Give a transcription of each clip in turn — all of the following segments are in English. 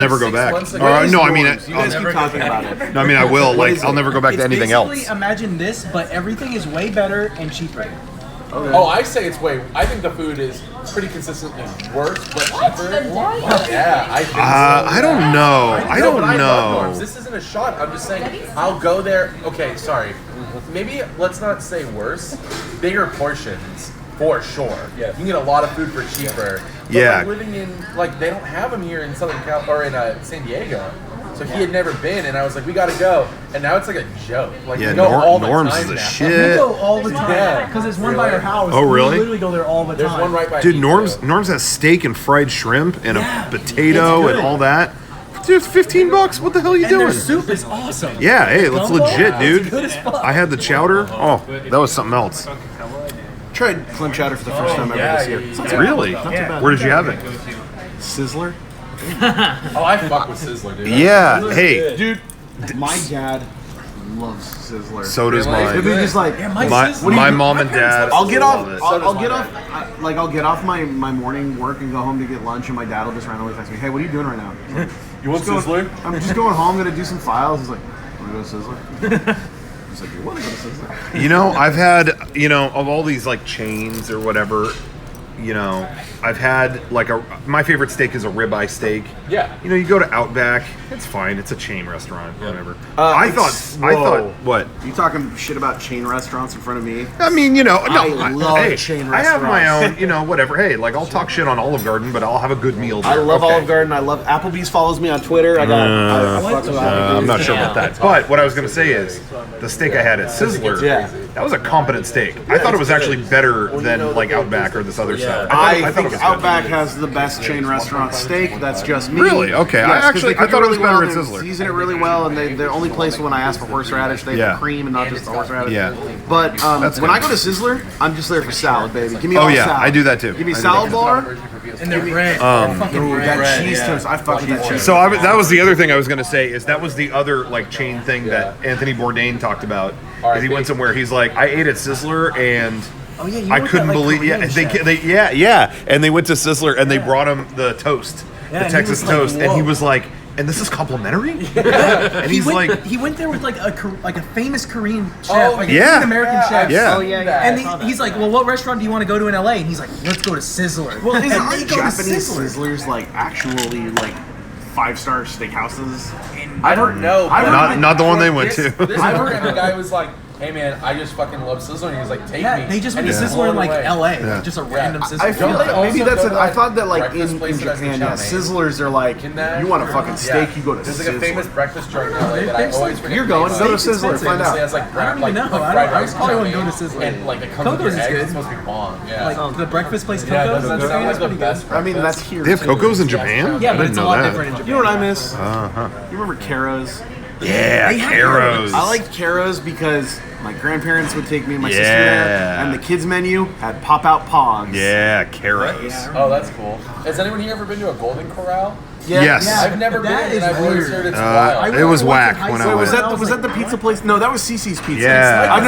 never go back. No, I mean, you guys keep talking about it. No, I mean, I will. Like, I'll never go back to anything else. Basically, imagine this, but everything is way better and cheaper. Okay. Oh, I say it's way. I think the food is pretty consistently worse, but cheaper. Yeah, I think so. I don't know. I don't know. This isn't a shot. I'm just saying. I'll go there. Okay, sorry. Maybe let's not say worse. Bigger portions for sure. Yeah, you can get a lot of food for cheaper. But like living in they don't have them here in Southern Cal or in San Diego. So he had never been, and I was like, we gotta go. And now it's like a joke. Like, yeah, we go all the Norm's time is a now. shit. We go all the time because there's one by our house. Oh, really? We literally go there all the time. There's one right by Dude, Norm's has steak and fried shrimp and a potato and all that. Dude, $15. What the hell are you doing? Their soup is awesome. Yeah, hey, that's legit, dude. It's good as fuck. I had the chowder. Oh, that was something else. Tried clam chowder for the first time ever this year. Really? Where did you have it? Sizzler. Oh, I fuck with Sizzler, dude. Yeah, hey, dude. My dad loves Sizzler. So does mine. It'd be just like my mom and dad. I'll get off. I'll I'll get off my morning work and go home to get lunch, and my dad will just randomly text me, "Hey, what are you doing right now?" Like, you want Sizzler? I'm just going home. I'm gonna do some files. He's like, "Want to go to Sizzler?" He's like, "You want to go to Sizzler?" You know, I've had of all these like chains or whatever. You know, I've had my favorite steak is a ribeye steak. Yeah. You know, you go to Outback, it's fine. It's a chain restaurant, whatever. I thought what? You talking shit about chain restaurants in front of me? I mean, I love chain restaurants. I have my own, whatever. Hey, I'll talk shit on Olive Garden, but I'll have a good meal there. I love Olive Garden. I love Applebee's. Follows me on Twitter. I fuck with Applebee's. I'm not sure about that. But what I was going to say is the steak I had at Sizzler. That was a competent steak. I thought it was actually better than Outback or this other stuff. I think Outback has the best chain restaurant steak. That's just me. Really? Okay. Yes, I thought it was better at They Sizzler. season it really well, and the only place when I ask for horseradish, they have the cream and not just the horseradish. Yeah. But when I go to Sizzler, I'm just there for salad, baby. Give me all salad. I do that too. Give me salad bar. And their bread. That cheese toast. I fuck with that cheese. So that was the other thing I was going to say is that was the other chain thing that Anthony Bourdain talked about. Is he went somewhere. He's like, I ate at Sizzler and I couldn't believe. And they went to Sizzler and they brought him the toast, the Texas toast, and he was like, and this is complimentary. And he went there with a famous Korean chef, an American chef. And he's like, well, what restaurant do you want to go to in LA? And he's like, let's go to Sizzler. Well, isn't Japanese Sizzlers actually 5-star steakhouses? I don't know. Not the one they went to. I heard the guy was like, hey man, I just fucking love Sizzler, and he was like, take me. They just went to Sizzler in LA, just a random Sizzler. I feel maybe that's I thought that in Japan, Sizzlers are you want a fucking steak, you go to Sizzler. There's a famous breakfast joint in LA that I always forget. You're going, go to Sizzler, find out. It has I don't even know. I probably wouldn't go to Sizzler. And it comes with eggs. It's supposed to be bomb. Like the breakfast place Coco's. That sounds like the best. I mean, that's here. They have Coco's in Japan? Yeah, but it's a lot different in Japan. You know what I miss? You remember Caro's? Yeah, Caro's. I liked Caro's because my grandparents would take me and my sister there, and the kids menu had pop-out pogs. Yeah, Caro's. Oh, that's cool. Has anyone here ever been to a Golden Corral? Yes. I've never been, and I've always heard it's wild. It was whack when I went. Was that the pizza place? No, that was Cece's Pizza. Yeah. I've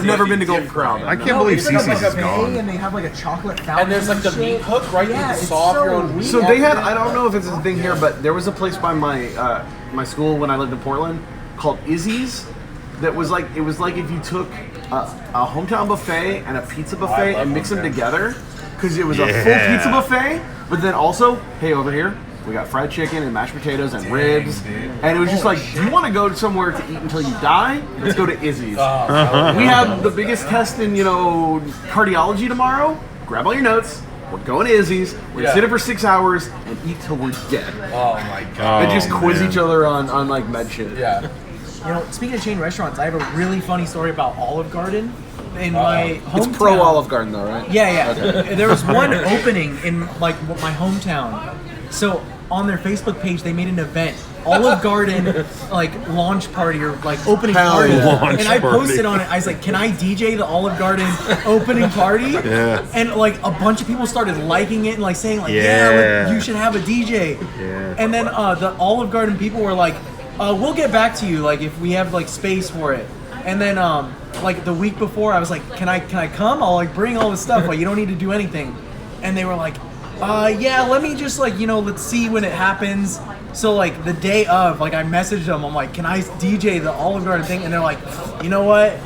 never been to Golden Corral. I can't believe Cece's is gone. And they have a chocolate fountain. And there's the meat hook, right? You can saw off your own meat. So they had, I don't know if it's a thing here, but there was a place by my school when I lived in Portland called Izzy's. That was it was like if you took a hometown buffet and a pizza buffet and mixed them together, because it was a full pizza buffet, but then also, hey, over here, we got fried chicken and mashed potatoes and ribs, and it was just do you want to go somewhere to eat until you die? Let's go to Izzy's. We have the biggest test in, cardiology tomorrow. Grab all your notes. We're going to Izzy's. We're going to sit there for 6 hours and eat till we're dead. Oh my god. And just quiz each other on med shit. Yeah. Speaking of chain restaurants, I have a really funny story about Olive Garden in my hometown. It's pro Olive Garden though, right? Yeah. Okay. There was one opening in my hometown. So on their Facebook page, they made an event, Olive Garden launch party or opening party, and I posted on it. I was like, "Can I DJ the Olive Garden opening party?" Yeah. And a bunch of people started liking it and saying "Yeah, you should have a DJ." Yeah. And then the Olive Garden people were like, "We'll get back to you if we have space for it." And then the week before, I was like, "Can I come? I'll bring all this stuff. You don't need to do anything." And they were like, yeah, let me just let's see when it happens. So like the day of, like I messaged them. I'm like, can I DJ the Olive Garden thing? And they're like, you know what?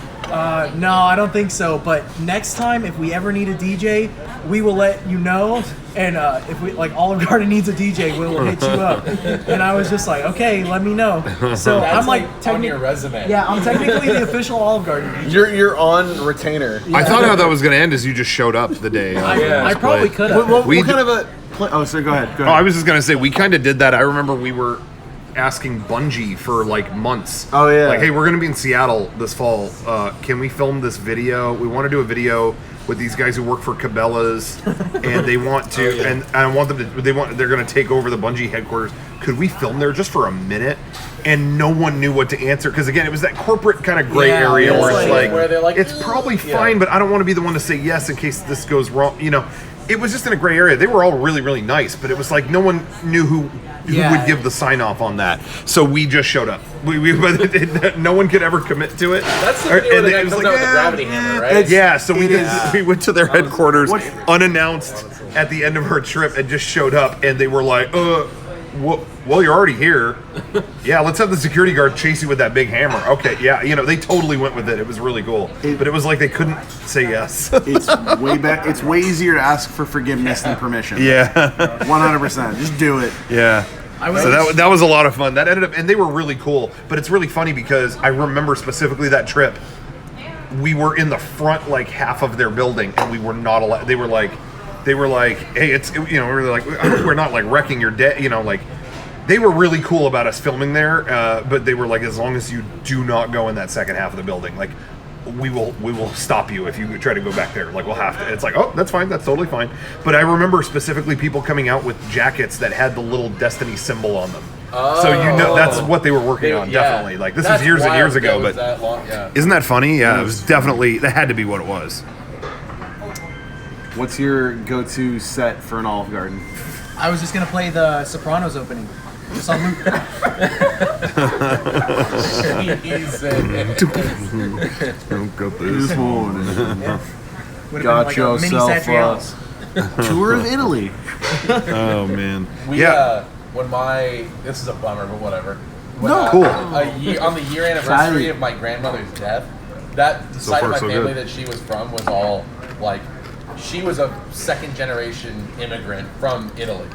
No, I don't think so. But next time, if we ever need a DJ, we will let you know. And if we like Olive Garden needs a DJ, we will hit you up. And I was just like, okay, let me know. So That's I'm like on your resume. Yeah, I'm technically the official Olive Garden DJ. You're on retainer. I thought how that was going to end is you just showed up the day. I probably could have. What kind of a? Oh, so go ahead. I was just going to say we kind of did that. I remember we were asking Bungie for like months. Oh yeah. Like, hey, we're going to be in Seattle this fall. Can we film this video? We want to do a video with these guys who work for Cabela's, and they want to, and I want them to. They're going to take over the Bungie headquarters. Could we film there just for a minute? And no one knew what to answer because again, it was that corporate kind of gray area where it's like, where they're like, it's probably fine, but I don't want to be the one to say yes in case this goes wrong. You know, it was just in a gray area. They were all really, really nice, but it was like no one knew who would give the sign off on that. So we just showed up. No one could ever commit to it. That's the video where the guy comes out with the gravity hammer, right? Yeah, so we went to their headquarters unannounced at the end of our trip and just showed up, and they were like, well, you're already here. Yeah, let's have the security guard chase you with that big hammer. Okay, yeah, you know, they totally went with it. It was really cool. But it was like they couldn't say yes. It's way easier to ask for forgiveness than permission. Yeah. 100%. Just do it. Yeah. So that was a lot of fun. That ended up, and they were really cool. But it's really funny because I remember specifically that trip. We were in the front like half of their building, and we were not allowed. They were like, hey, it's, you know, we're like, we're not like wrecking your day, you know, like. They were really cool about us filming there, but they were like, as long as you do not go in that second half of the building, like we will stop you if you try to go back there. Like we'll have to. It's like, oh, that's fine, that's totally fine. But I remember specifically people coming out with jackets that had the little Destiny symbol on them. Oh. So you know that's what they were working on, definitely. Like this is years and years ago, but isn't that funny? Yeah, it was definitely, that had to be what it was. What's your go-to set for an Olive Garden? I was just gonna play the Sopranos opening. Just on loop. Got this morning. Got yourself a tour of Italy. Oh man. This is a bummer, but whatever. Cool. On the year anniversary of my grandmother's death, that side of my family that she was from was all like, she was a second generation immigrant from Italy.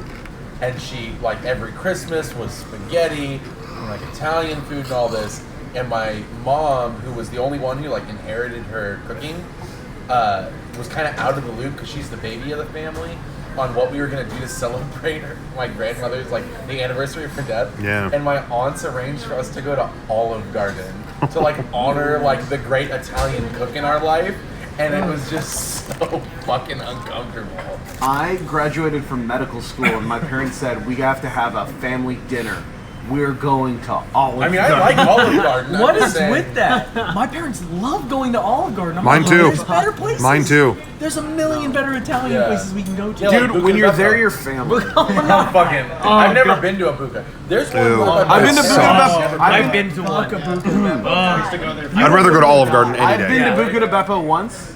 And she, like, every Christmas was spaghetti and, like, Italian food and all this. And my mom, who was the only one who, like, inherited her cooking, was kind of out of the loop because she's the baby of the family on what we were going to do to celebrate my grandmother's, like, the anniversary of her death. Yeah. And my aunts arranged for us to go to Olive Garden to, like, honor, like, the great Italian cook in our life. And it was just so fucking uncomfortable. I graduated from medical school, and my parents said, we have to have a family dinner. We're going to Olive Garden. I like Olive Garden. What is with that? My parents love going to Olive Garden. I'm Mine like, too. There's better places. Mine too. There's a million better Italian places we can go to. Dude, when you're there, you're family. I've never been to a buca. There's one. I've been to Buca. I've been to one. I'd rather go to Olive Garden any day. I've been to Buca di Beppo once.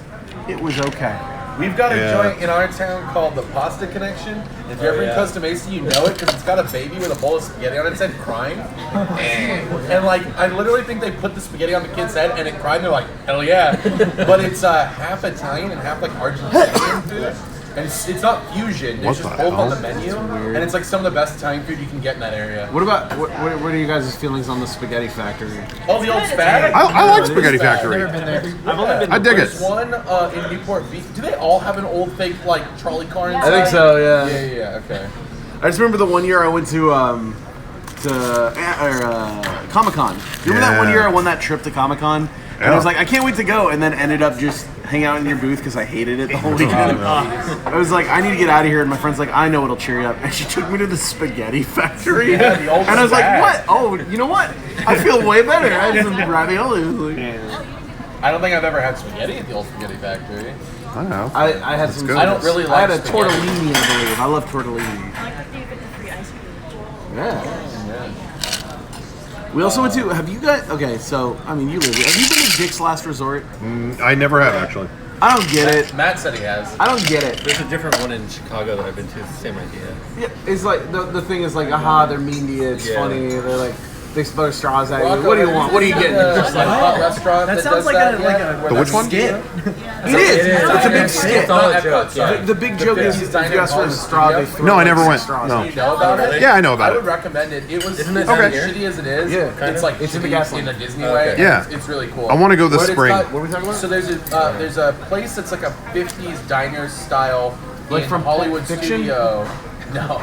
It was okay. We've got a joint in our town called the Pasta Connection. If you're ever in Costa Mesa, you know it because it's got a baby with a bowl of spaghetti on its head crying. And like, I literally think they put the spaghetti on the kid's head and it cried and they're like, hell yeah. But it's half Italian and half like Argentinian food. And it's not fusion, it's just both on the menu. And it's like some of the best Italian food you can get in that area. What about, what are you guys' feelings on the Spaghetti Factory? Oh, the old Spag? I like Spaghetti Factory. Never been there. I dig it. There's one in Newport Beach. Do they all have an old fake like trolley car inside? I think so, yeah. Yeah, okay. I just remember the one year I went to Comic-Con. You remember that one year I won that trip to Comic-Con? And I was like, I can't wait to go, and then ended up just hanging out in your booth because I hated it the whole weekend. I was like, I need to get out of here, and my friend's like, I know it'll cheer you up. And she took me to the Spaghetti Factory. Yeah, the old and I was like, Spag. what? Oh, you know what? I feel way better. I had some ravioli. I don't think I've ever had spaghetti at the old Spaghetti Factory. I don't know. I had some. good. I don't really I like had a spaghetti. tortellini, I believe. I love tortellini. I like that you get the free ice cream. Yeah. We also went to, have you guys, okay, so, I mean, you live here. Have you been to Dick's Last Resort? I never have, actually. I don't get it. Matt said he has. I don't get it. There's a different one in Chicago that I've been to. It's the same idea. Yeah, it's like the thing is like, they're mean to you. It's funny. They're like they throw straws at you. Rocco, What do you want? What are you getting? Just like a restaurant That that sounds does like that, a The which one? skit. It is. It's a big skit. It's all a joke. Yeah. The big joke is if you ask for a straw, they throw No, I like never 6 went. straws. No. You know about it? Yeah, I know about I would it. recommend it. It was Isn't it as down here? shitty as it is. Yeah. It's like It's in the shitty gas in line. a Disney Okay. way. Yeah. It's really cool. I want to go this But it's spring. got- What are we talking about? So there's a place that's like a 50s diner style Like in from Hollywood Pulp Fiction? Studio. No,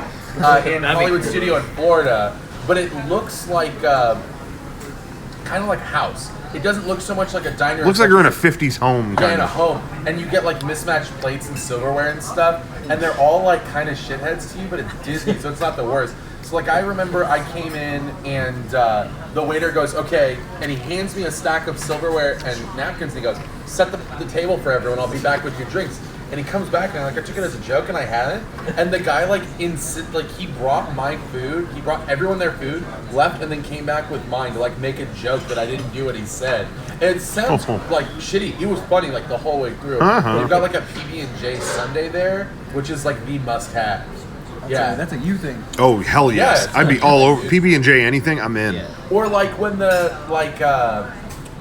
in Hollywood Studio in Florida, but it looks like kind of like a house. It doesn't look so much like a diner. Looks like you're in a 50s home. You're Kind in a of. home, and you get like mismatched plates and silverware and stuff, and they're all like kind of shitheads to you, but it's Disney, so it's not the worst. So like I remember I came in and the waiter goes, okay, and he hands me a stack of silverware and napkins, and he goes, set the table for everyone, I'll be back with your drinks. And he comes back and I'm like, I took it as a joke and I hadn't. And the guy he brought my food, he brought everyone their food, left, and then came back with mine to like make a joke that I didn't do what he said. It sounds like shitty. It was funny like the whole way through. But we've got like a PB&J sundae there, which is like the must-have. Yeah, That's a you thing. Oh hell yes! Yeah, I'd be all over PB&J. Anything, I'm in. or like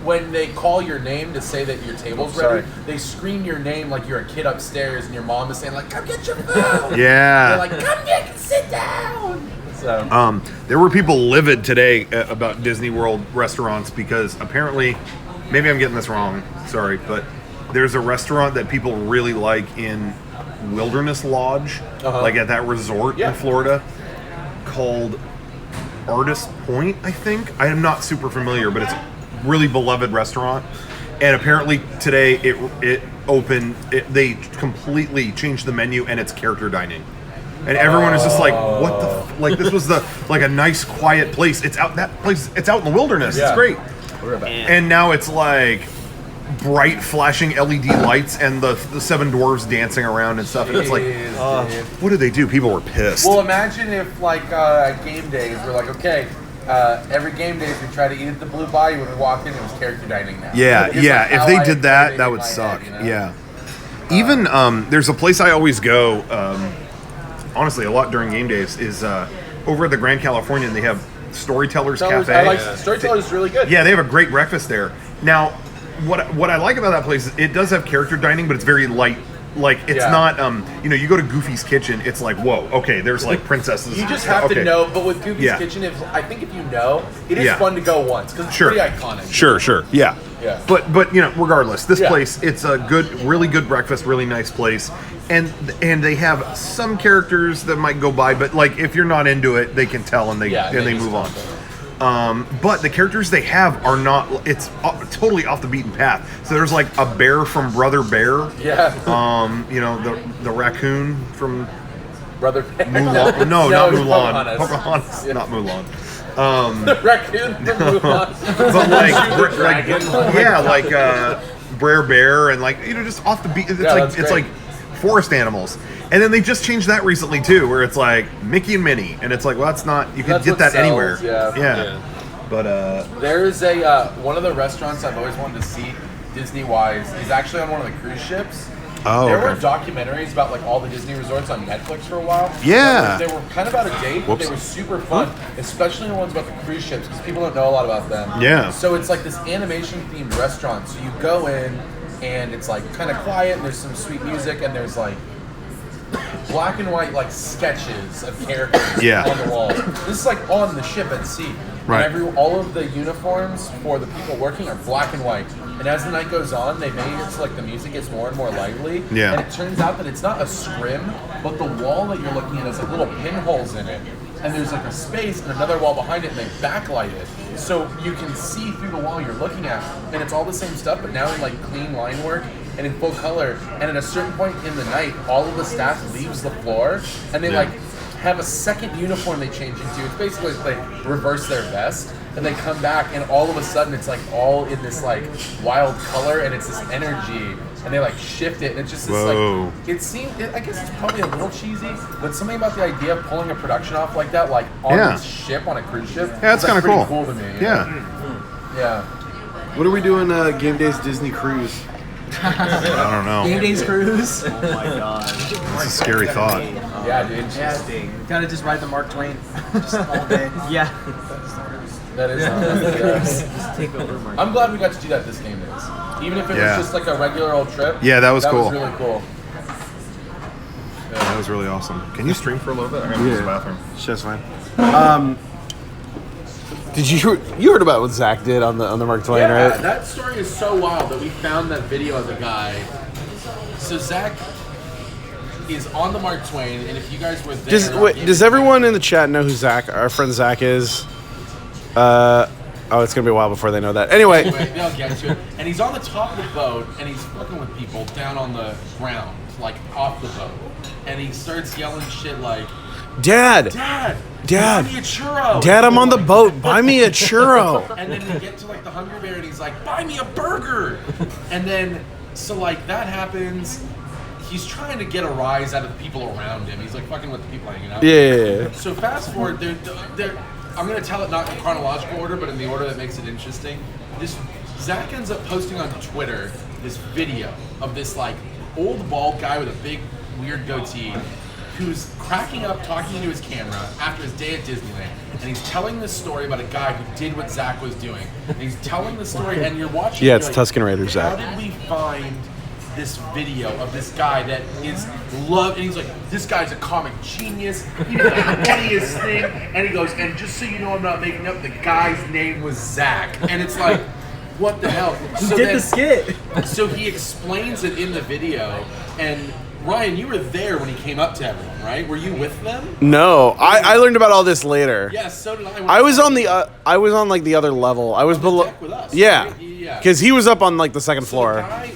when they call your name to say that your table's ready, they scream your name like you're a kid upstairs and your mom is saying like, come get your food. Yeah. They're like, come get, sit down. So There were people livid today about Disney World restaurants because apparently, maybe I'm getting this wrong, sorry, but there's a restaurant that people really like in Wilderness Lodge, like at that resort in Florida, called Artist Point, I think. I am not super familiar, but it's a really beloved restaurant. And apparently today it opened, they completely changed the menu and it's character dining. And everyone is just like, what the like this was like a nice quiet place. It's out in the wilderness. It's great. And now it's like bright flashing LED lights and the seven dwarves dancing around and stuff. And it's like, what did they do? People were pissed. well, imagine if like game days were like, okay, every game days we try to eat at the Blue Bayou when we walked in. It was character dining now. Yeah, It's yeah. like If how they I did that, played that in would my suck. head, you know? Yeah. Even there's a place I always go. Honestly, a lot during game days is over at the Grand Californian. They have Storytellers Cafe. I like Storyteller's really good. Yeah, they have a great breakfast there. Now, what I like about that place is it does have character dining, but it's very light. Like it's not you go to Goofy's Kitchen, it's like, whoa, okay, there's like princesses. You just have to know, but with Goofy's Yeah. Kitchen, I think if you know, it is fun to go once because it's pretty iconic. Sure, yeah. Yeah. But regardless, this place, it's a really good breakfast, really nice place, and they have some characters that might go by, but like if you're not into it, they can tell and they move on. But the characters they have are not. It's totally off the beaten path. So there's like a bear from Brother Bear. Yeah. The raccoon from Brother Bear. Mulan. No, not it's Mulan. Pocahontas. Pocahontas, not Mulan. The raccoon from Mulan. But like Brer Bear and like just off the beat. It's like forest animals. And then they just changed that recently too, where it's like Mickey and Minnie, and it's like, well, that's not. You can That's get what that sells, anywhere. yeah. But There's one of the restaurants I've always wanted to see Disney-wise is actually on one of the cruise ships. There were documentaries about like all the Disney resorts on Netflix for a while. Yeah. They were kind of out of date, but they were super fun, especially the ones about the cruise ships because people don't know a lot about them. Yeah. So it's like this animation-themed restaurant. So you go in and it's like kind of quiet and there's some sweet music and there's like black and white like sketches of characters on the walls. This is like on the ship at sea. Right. And all of the uniforms for the people working are black and white. And as the night goes on, they made it so like the music gets more and more lively. Yeah. And it turns out that it's not a scrim, but the wall that you're looking at has like little pinholes in it. And there's like a space and another wall behind it, and they backlight it. So you can see through the wall you're looking at. And it's all the same stuff, but now in like clean line work and in full color. And at a certain point in the night, all of the staff leaves the floor and they like have a second uniform they change into. It's basically like they reverse their vest and they come back and all of a sudden it's like all in this like wild color and it's this energy and they like shift it and it's just this like I guess it's probably a little cheesy, but something about the idea of pulling a production off like that, like on this ship, on a cruise ship, that's like, kind of cool to me. Yeah. What are we doing game days Disney cruise? I don't know. Game days cruise. Oh my god. It's a scary thought. Yeah, dude. Yeah, gotta just ride the Mark Twain just all day. Yeah. That is. Just take over Mark. I'm glad we got to do that this game days. Even if it was just like a regular old trip. Yeah, that was cool. That was really cool. Yeah, that was really awesome. Can you stream for a little bit? I gotta use the bathroom. That's fine. Did you heard about what Zach did on the Mark Twain, Yeah, right? that story is so wild that we found that video of the guy. So Zach is on the Mark Twain, and if you guys were there, Does everyone in the chat know who Zach, our friend Zach, is? It's gonna be a while before they know that. Anyway, they'll get to it. And he's on the top of the boat, and he's fucking with people down on the ground, like off the boat, and he starts yelling shit like, Dad, buy me a churro. Dad, I'm on the boat. Buy me a churro. And then we get to like the Hungry Bear, and he's like, buy me a burger. And then, so like that happens. He's trying to get a rise out of the people around him. He's like fucking with the people hanging out. Yeah. So fast forward, I'm going to tell it not in chronological order, but in the order that makes it interesting. Zach ends up posting on Twitter this video of this like old bald guy with a big weird goatee who's cracking up talking into his camera after his day at Disneyland, and he's telling this story about a guy who did what Zach was doing. And he's telling the story, and you're watching. Yeah, it's like, Tusken Raider Zach. How did we find this video of this guy that is loved? And he's like, this guy's a comic genius. He did the funniest thing. And he goes, and just so you know, I'm not making up, the guy's name was Zach. And it's like, what the hell? So did the skit. So he explains it in the video, and Ryan, you were there when he came up to everyone, right? Were you with them? No, I learned about all this later. Yes, so did I. I was on like the other level. I was below. Deck with us, yeah, right? Yeah. because he was up on like the second So floor. the guy,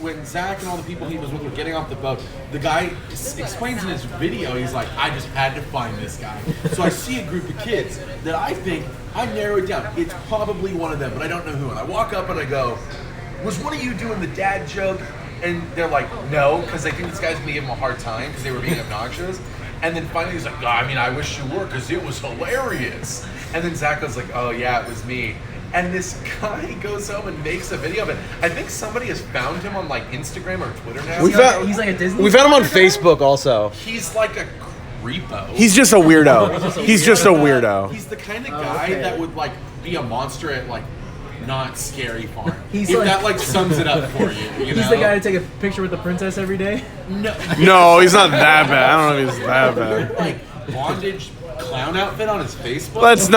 when Zach and all the people he was with were getting off the boat, the guy explains in his video, he's like, I just had to find this guy. So I see a group of kids that I think, I narrow it down, it's probably one of them, but I don't know who. And I walk up and I go, was one of you doing the dad joke? And they're like, no, because they think this guy's going to give him a hard time because they were being obnoxious. And then finally he's like, I mean, I wish you were because it was hilarious. And then Zach was like, oh yeah, it was me. And this guy goes home and makes a video of it. I think somebody has found him on like Instagram or Twitter now. He's like a Disney. We found him on Facebook also. He's like a creepo. He's just a weirdo. He's just a weirdo. He's the kind of guy that would like be a monster at like not scary farm. He's if like, that like sums it up for you. You he's know? the guy to take a picture with the princess every day. No, he's not that bad. I don't know if he's that bad. Like bondage clown outfit on his Facebook. Let's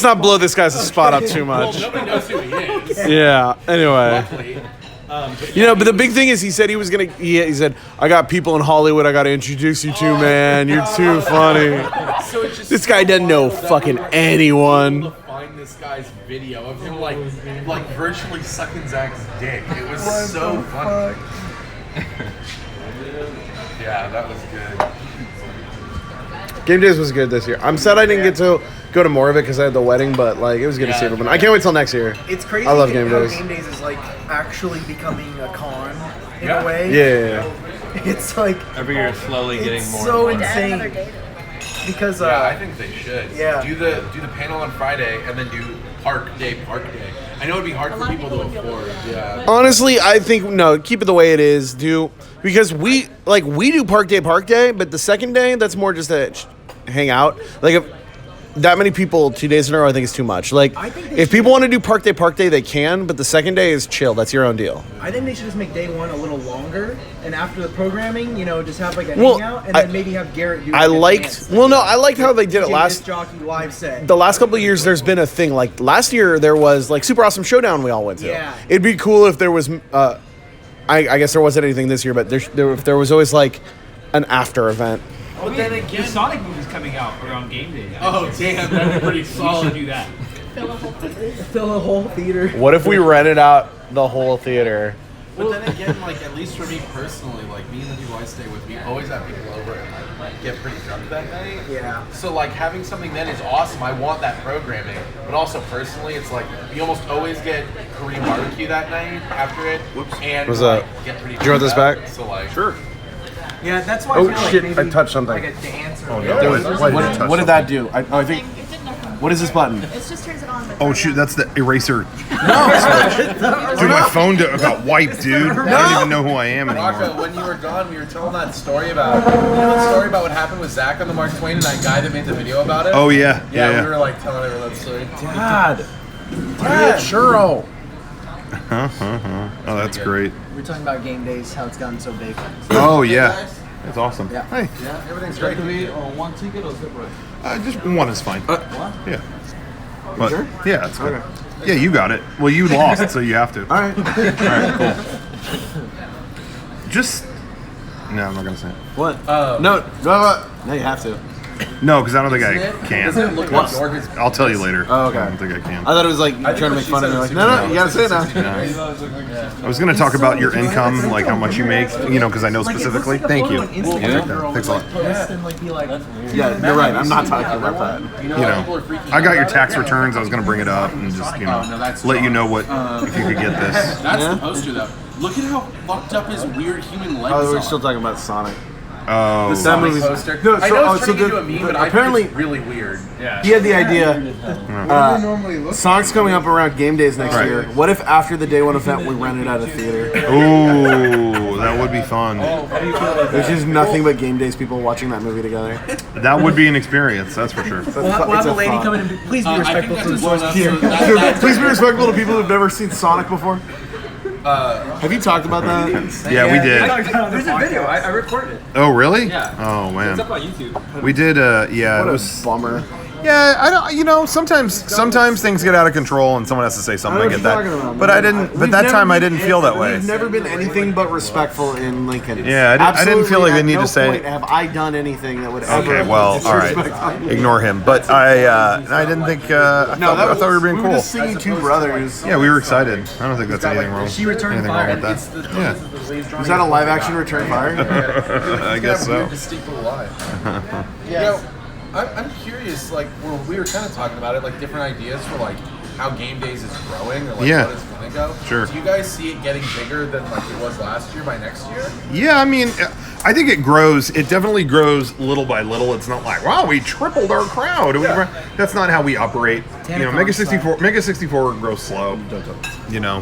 not blow this guy's spot up too Well, much. nobody knows who he is. Yeah. Anyway. Luckily. But the big thing is he said he was gonna. He said, I got people in Hollywood I got to introduce you to, man. You're too funny. So it's just This guy doesn't know fucking anyone. To find this guy's video of him like virtually sucking Zach's dick. It was so funny. Yeah, that was good. Game Days was good this year. I'm sad I didn't get to go to more of it because I had the wedding, but like it was good to see everyone. I can't wait till next year. It's crazy. I love how Game Days. Game Days is like actually becoming a con in a way. Yeah. It's like Every year, slowly getting it's more. so and more. Add another insane day to it. because Yeah, I think they should. Yeah. Do the panel on Friday and then do Park Day. I know it'd be hard A for lot of people people to would be able to afford. do that. Yeah. Honestly, I think no. Keep it the way it is. Because we do Park Day, but the second day that's more just a hang out. Like if that many people 2 days in a row, I think is too much. Like I think they if should- people want to do Park Day, they can. But the second day is chill. That's your own deal. I think they should just make day one a little longer, and after the programming, just have like a Well, hangout, and I- then maybe have Garrett do. I like, a dance. I liked how they did it DJ last. disc jockey live set. The last couple of years, there's been a thing. Like last year, there was like Super Awesome Showdown we all went to. Yeah. It'd be cool if there was. I guess there wasn't anything this year, but there was always like an after event. But then The again, Sonic movie's coming out around game day. oh damn, that'd be pretty We should solid. do that. Fill a whole theater. Fill a whole theater. What if we rented out the whole theater? But then again, like at least for me personally, like me and the people I stay with, we always have people over and like get pretty drunk that night. Yeah. So like having something then is awesome. I want that programming, but also personally, it's like we almost always get Korean barbecue that night after it. Whoops. And What's like, that? get pretty. Do you want this drunk back? out. So like Sure. Yeah, that's why. Oh, I feel shit, like I maybe touched something. Like a dance or Oh, like yeah. a- There was- What did that do? I think. It did nothing. What is this button? It just turns it on. Oh shoot, that's the eraser. Dude, my phone got wiped, dude. I don't even know who I am Rocco, anymore. when you were gone, we were telling that story about that story about what happened with Zach on the Mark Twain and that guy that made the video about it. Oh yeah. Yeah, we were like telling everyone that story. Dad, churro. Oh, that's great. We're talking about game days, how it's gotten so big. Oh yeah, that's awesome. Yeah. Hey, Yeah, everything's great. One ticket or separate? just one is fine. Yeah. But, sure? Yeah, it's good. Okay. Yeah, you got it. Well, you lost, so you have to. All right. All right, cool. Just no, I'm not gonna say it. What? No, you have to. No, because I don't think I Doesn't it can. look like Dorcas? I'll tell you later. Oh, okay. I don't think I can. I thought it was like you I think trying to what make she fun of said me. was Like, no, you gotta say it now. I was gonna talk about your income, like how much you make, because I know Like, it looks specifically. like a Thank photo you. on Instagram. I'll take that. Thanks a lot. Post and like be like, Yeah, you're right. I'm not talking about that. I got your tax returns. I was gonna bring it up and just let you know what if you could get this. That's Yeah? the poster, though. Look at how fucked up his weird human legs Oh, we're are. still talking about Sonic. Oh, That Sonic movie's- poster. No, I so- know oh, it's so turning the- into a meme, but apparently- I think it's really weird. Yeah. He had the idea. Sonic's coming up around game days next Right. year. What if after the day one event we rent it at a theater? ooh, that would be fun. There's just nothing but game days people watching that movie together. That would be an experience, that's for sure. we'll have a lady thought. come in and be, please be I think respectful that's to the a source bonus, here. so that- Please be respectful to people who've never seen Sonic before. Have you talked about that? Yeah, we did. There's a video. I recorded it. Oh, really? Yeah. Oh It's man. up on YouTube. We did. Yeah, What it a was. bummer. Yeah, I don't. Sometimes things get out of control, and someone has to say something. I I know get what you're talking that. about, But man. I didn't. But We've that never time I been- didn't feel that way. We've never been anything but respectful in Lincoln. Yeah, I didn't feel like they Absolutely need at to say- no point have I done anything that would ever Okay, well, all right. disrespect- Ignore him. But I didn't think. I No, thought we were being we cool. were just singing Two Brothers. Yeah, we were excited. I don't think that's anything wrong. She returned Anything fire. wrong with It's that? the, Yeah. Was that a live action Return Fire? I guess so. Weird, distinct little lie. You know, I'm curious. Like, we were kind of talking about it, like different ideas for like how game days is growing or like Yeah. what it's gonna go. Sure. Do you guys see it getting bigger than like it was last year by next year? Yeah, I mean, I think it grows. It definitely grows little by little. It's not like, wow, we tripled our crowd. Yeah. That's not how we operate. Mega 64 grows slow.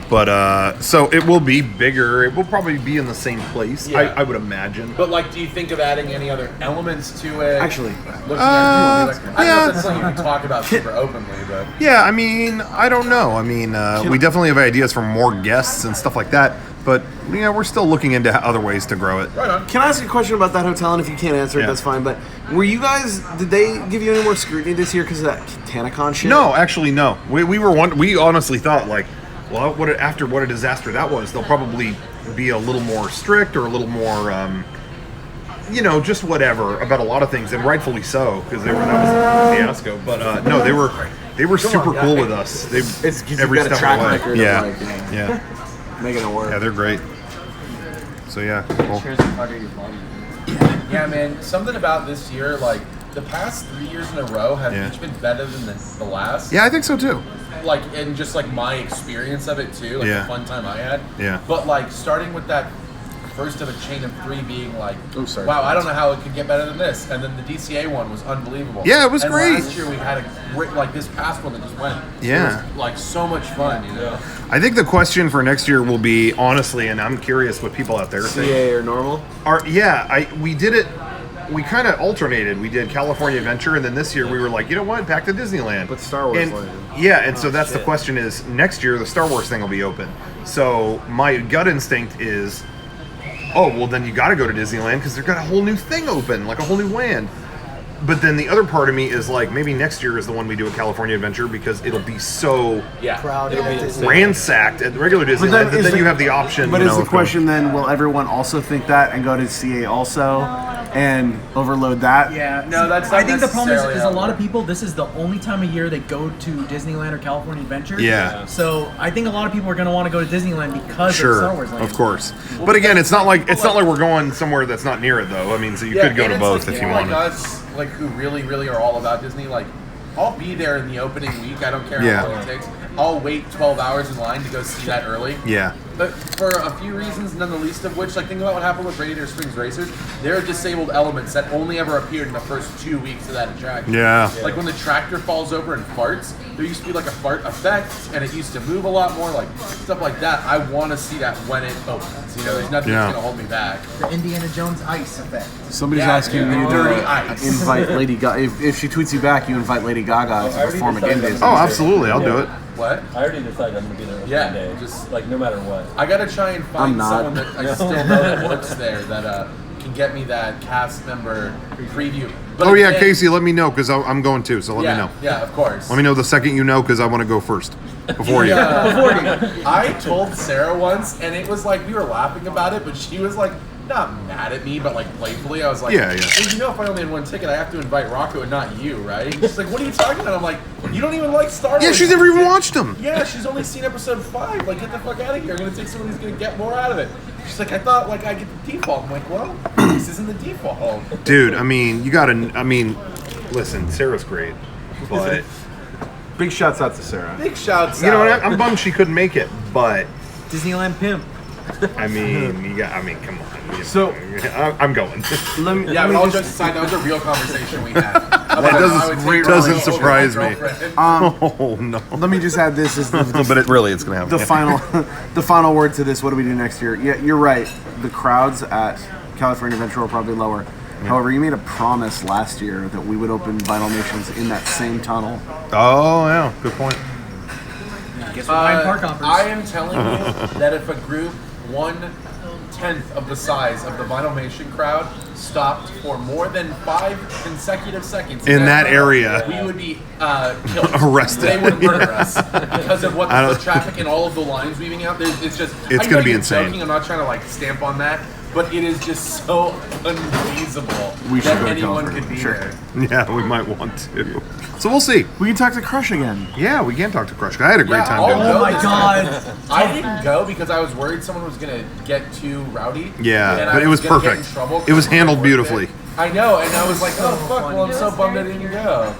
But so it will be bigger. It will probably be in the same place. Yeah. I would imagine. But like, do you think of adding any other elements to it? Actually, Looking at it, like, I know yeah. that's something you can talk about super openly, but Yeah, I mean, I don't know. I mean, we definitely have ideas for more guests and stuff like that. But we're still looking into other ways to grow it. right on. can I ask you a question about that hotel? And if you can't answer it, Yeah. that's fine. But were you guys? Did they give you any more scrutiny this year because of that TanaCon shit? No, actually, no. We honestly thought like, well, after what a disaster that was, they'll probably be a little more strict or a little more, just whatever about a lot of things, and rightfully so because that was a fiasco. But no, they were super cool with us. They It's 'cause every you've got a step track of the way. record of, Yeah, like, yeah, making it work. yeah. They're great. So yeah, cool. Yeah, man. Something about this year, like the past 3 years in a row, have Yeah. each been better than the last. Yeah, I think so too. Like, and just like my experience of it too, like Yeah. the fun time I had. Yeah. But like starting with that first of a chain of 3 being like, Oh, sorry. wow, I don't know how it could get better than this. And then the DCA one was unbelievable. Yeah, it was and great. Last year we had a great, like this past one that just went. Yeah. It was, like so much fun, you know. I think the question for next year will be honestly, and I'm curious what people out there think. CA or normal? We did it. We kind of alternated. We did California Adventure, and then this year we were like, you know what, back to Disneyland. But Star Wars And, Land. yeah, and so that's the shit. question: is next year the Star Wars thing will be open? So my gut instinct is, oh well, then you got to go to Disneyland because they've got a whole new thing open, like a whole new land. But then the other part of me is like, maybe next year is the one we do a California Adventure because it'll be so Yeah. Crowded. ransacked at the regular Disneyland that then you have the option. But you is know, the if- question then, will everyone also think that and go to CA also and overload that? Yeah, No, that's I not think the problem necessarily is how a it lot of works. people. This is the only time of year they go to Disneyland or California Adventure. Yeah. So I think a lot of people are going to want to go to Disneyland because of Sure, Star Wars Land. of course. But again, it's not like we're going somewhere that's not near it, though. I mean, so you could go and to it's both like if you people wanted. like us, like who really are all about Disney. Like, I'll be there in the opening week. I don't care Yeah. how long it takes. I'll wait 12 hours in line to go see that early. Yeah. For a few reasons, none the least of which, like think about what happened with Radiator Springs Racers. There are disabled elements that only ever appeared in the first 2 weeks of that attraction. Yeah. Like when the tractor falls over and farts, there used to be like a fart effect, and it used to move a lot more, like stuff like that. I want to see that when it opens. You know, there's nothing that's gonna hold me back. The Indiana Jones ice effect. Somebody's asking me dirty to ice. invite Lady Gaga. If she tweets you back, you invite Lady Gaga to perform at Game Days. Oh, absolutely. I'll do it. What? I already decided I'm gonna be there one day. Just like no matter what. I gotta try and I'm find not. someone that I still know that works there that can get me that cast member preview. But Oh yeah, again- Casey, let me know because I'm going too. So let me know. Yeah, of course. Let me know the second you know because I want to go first before you. I told Sarah once, and it was like we were laughing about it, but she was like not mad at me, but like playfully. I was like, Yeah. Well, you know, if I only had one ticket, I have to invite Rocco and not you, right? She's like, what are you talking about? I'm like, you don't even like Star Wars. Yeah, she's never even watched them. Yeah, she's only seen episode 5. Like, get the fuck out of here. I'm gonna take someone who's gonna get more out of it. She's like, I thought like I get the default. I'm like, well, this isn't the default. Dude, I mean, you gotta. I mean, listen, Sarah's great, but Big shouts out to Sarah. Big shouts you know out. what? I'm bummed she couldn't make it, but Disneyland Pimp. I mean, you got. I mean, come on. So- I'm going. Let me, Yeah, let but me all just- jokes aside, that was a real conversation we had. doesn't surprise me. Oh no. Let me just add this: is the But it's gonna happen. the final the final word to this. What do we do next year? Yeah, you're right. The crowds at California Adventure will probably lower. However, you made a promise last year that we would open Vinyl Nations in that same tunnel. Oh yeah, good point. Guess we're buying park hoppers. I am telling you that if a group 1/10 of the size of the Vinylmation crowd stopped for more than 5 consecutive seconds In that tunnel, area. we would be killed. Arrested. They would murder us because of what the traffic and all of the lines weaving out. It's just It's I know gonna be you're insane. joking, I'm not trying to like stamp on that, but it is just so unfeasible We should that go to anyone California, could be sure. there. Yeah, we might want to. So we'll see. We can talk to Crush again. Yeah, we can talk to Crush. I had a great Yeah, time I'll doing go that. Oh my this god. time. I didn't go because I was worried someone was gonna get too rowdy. Yeah, and but I it was gonna get in perfect. trouble It was 'cause I handled worked beautifully. it. I know, and I was like, oh fuck, well I'm so bummed I didn't go.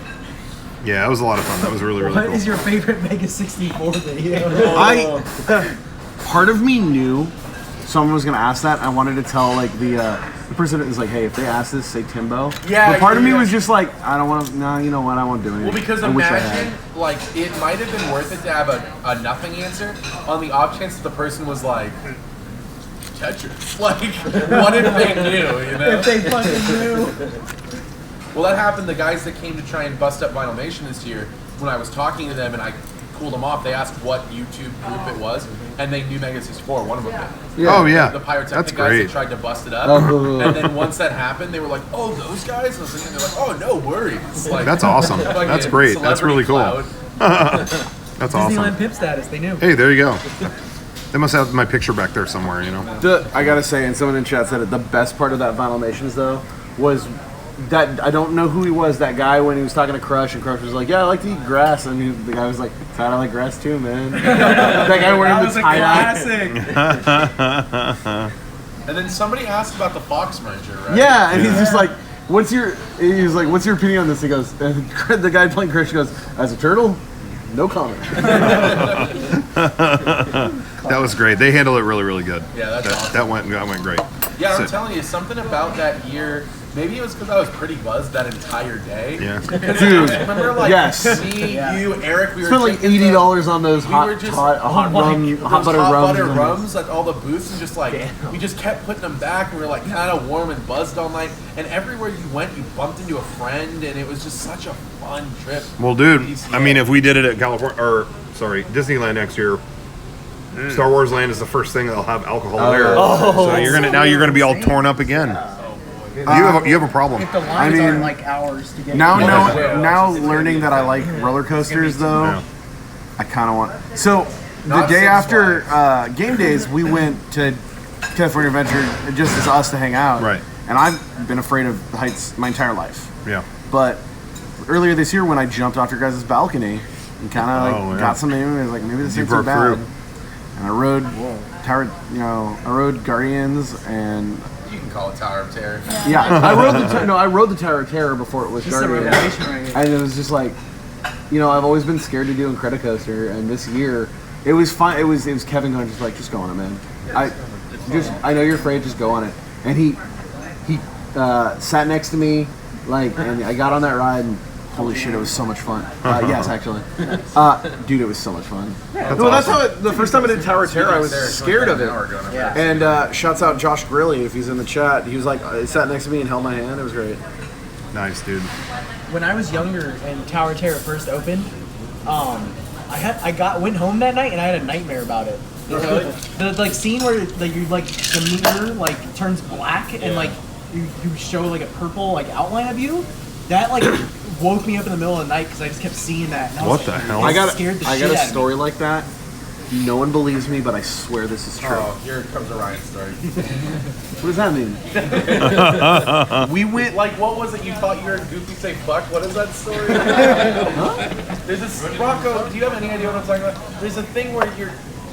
Yeah, it was a lot of fun. That was really, really What cool. is your favorite Mega64 video? Part of me knew someone was gonna ask that. I wanted to tell like the person that was like, hey, if they ask this, say Timbo. Yeah, But part of me yeah. was just like, I don't want to. No, you know what? I won't do anything. Well, because I wish I had. imagine, like, it might have been worth it to have a nothing answer on the off chance that the person was like, Tetris. Like, what if they knew, you know? If they fucking knew. Well, that happened. The guys that came to try and bust up Vinylmation this year, when I was talking to them and I cooled them off, they asked what YouTube group it was, and they knew Mega64, one of them did. Oh yeah, The pyrotechnic that's guys great. that tried to bust it up. Oh. And then once that happened, they were like, oh, those guys? And I was like, and they're like, oh, no worries. Like, That's awesome. fucking That's great. That's celebrity really cool. clout. That's Disneyland awesome. Pimp status, they knew. Hey, there you go. They must have my picture back there somewhere, you know. I gotta say, and someone in chat said it. The best part of that Vinyl Nations though was that I don't know who he was. That guy when he was talking to Crush, and Crush was like, "Yeah, I like to eat grass," and the guy was like, "I like grass too, man." That guy wearing the tie dye. And then somebody asked about the Fox merger, right? Yeah, and he's just like, "What's your?" He's like, "What's your opinion on this?" He goes, "The guy playing Crush goes, as a turtle, no comment." That was great. They handled it really, really good. Yeah, that's awesome. That went great. Yeah, I'm So- telling you, something about that year. Maybe it was because I was pretty buzzed that entire day. Yeah. Dude, Remember, like yes. me, you, Eric, we were Spent like taking the- $80 on those we hot, were just- hot rum, those hot butter rums. rums at all the booths, and just like we just kept putting them back, and we were like kind of warm and buzzed all night. And everywhere you went, you bumped into a friend, and it was just such a fun trip. Well, dude, DCA. I mean, if we did it at Disneyland next year, Star Wars Land is the first thing that'll have alcohol there. So you're gonna be all torn up again. You have a problem. If the lines I mean, aren't like hours to get Now learning that I like roller coasters though, Yeah. I kind of want. So the Not day Six after Game Days, we went to California Adventure just as us to hang out. Right. And I've been afraid of heights my entire life. Yeah. But earlier this year, when I jumped off your guys' balcony and kind of got something, I was like, maybe this You isn't too broke bad. through. And I rode I rode Guardians, and You can call it Tower of Terror. yeah, I rode the Tower of Terror before it was This is a Guardians. revelation right here. And it was just like, I've always been scared to do Incredicoaster, and this year, It was fine. It was Kevin going just go on it, man. I know you're afraid, just go on it. And he sat next to me, and I got on that ride, and holy shit, it was so much fun. Yes, actually. Dude, it was so much fun. That's how the first time I did Tower of Terror, I was scared of it. Yeah. And shouts out Josh Grilly if he's in the chat. He was he sat next to me and held my hand. It was great. Nice, dude. When I was younger and Tower of Terror first opened, I went home that night and I had a nightmare about it. The scene where the mirror turns black and you show a purple outline of you. That woke me up in the middle of the night because I just kept seeing that. And What the hell? I got scared the a shit out of me. story like that. No one believes me, but I swear this is true. Oh, here comes a Ryan story. What does that mean? We went what was it? You thought you heard Goofy say fuck? What is that story? There's this Rocco. Do you have any idea what I'm talking about? There's a thing where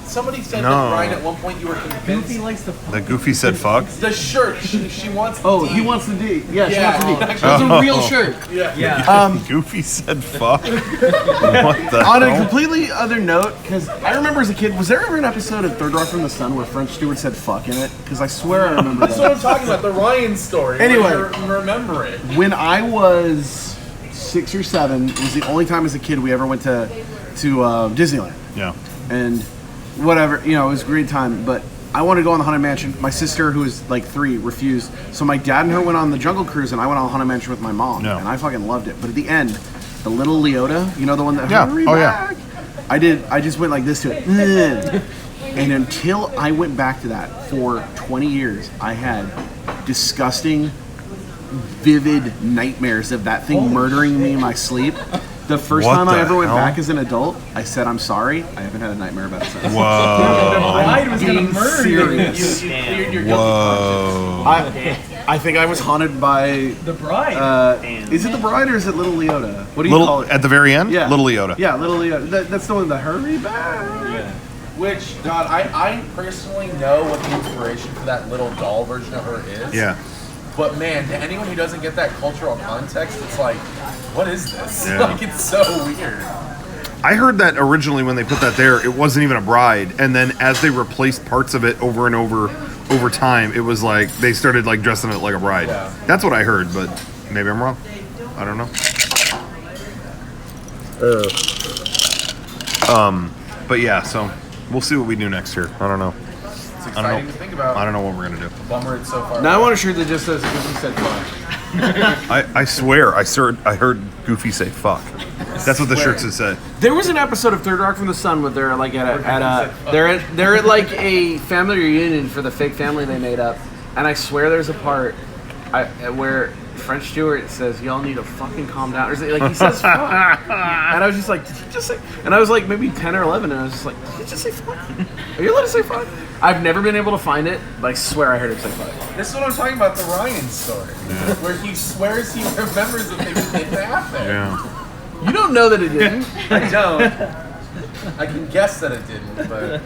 somebody said No. that Ryan at one point you were convinced. Goofy likes to fuck. That Goofy said fuck. The shirt. She wants. Oh, D. he wants the D. Yeah, she Yeah. wants the D. It was a real shirt. Yeah. Yeah. Goofy said fuck. What the On a hell? completely other note, because I remember as a kid, was there ever an episode of Third Rock from the Sun where French Stewart said fuck in it? Because I swear I remember That's what that. I'm talking about. The Ryan story. Anyway. Remember it. When I was 6 or 7, it was the only time as a kid we ever went to Disneyland. Yeah. And whatever, it was a great time, but I wanted to go on the Haunted Mansion. My sister, who was 3, refused. So my dad and her went on the Jungle Cruise, and I went on the Haunted Mansion with my mom. No. And I fucking loved it. But at the end, the little Leota, the one that... Yeah. Hurry Oh, back. I just went like this to it. And until I went back to that for 20 years, I had disgusting, vivid nightmares of that thing murdering me in my sleep. The first What time I the ever went hell? back as an adult, I said I'm sorry. I haven't had a nightmare about it since. Whoa. Bride was gonna Being murder you. serious. You cleared your Whoa. I think I was haunted by. The bride. Is it the bride or is it Little Leota? What do you call it? At the very end? Yeah. Little Leota. Yeah, Little Leota. That's the one. The hurry back. Which, God, I personally know what the inspiration for that little doll version of her is. Yeah. But man, to anyone who doesn't get that cultural context, it's what is this? Yeah. It's so weird. I heard that originally when they put that there, it wasn't even a bride, and then as they replaced parts of it over and over time, it was they started dressing it like a bride. Yeah. That's what I heard, but maybe I'm wrong. I don't know. But yeah, so we'll see what we do next year. I don't know. It's exciting to think about. I don't know what we're gonna do. Bummer it's so far. Now I want a shirt that just says Goofy said fuck. I swear I heard Goofy say fuck. That's what the shirts said. There was an episode of Third Rock from the Sun where they're they're at a family reunion for the fake family they made up, and I swear there's a part where French Stewart says, "Y'all need to fucking calm down," or he says fuck, and I was just like, "Did he just say?" And I was maybe 10 or 11, and I was just like, "Did he just say fuck? Are you allowed to say fuck?" I've never been able to find it, but I swear I heard him say fuck. This is what I'm talking about, the Ryan story. Where he swears he remembers that they didn't happen. Yeah. You don't know that it didn't. I don't. I can guess that it didn't, but...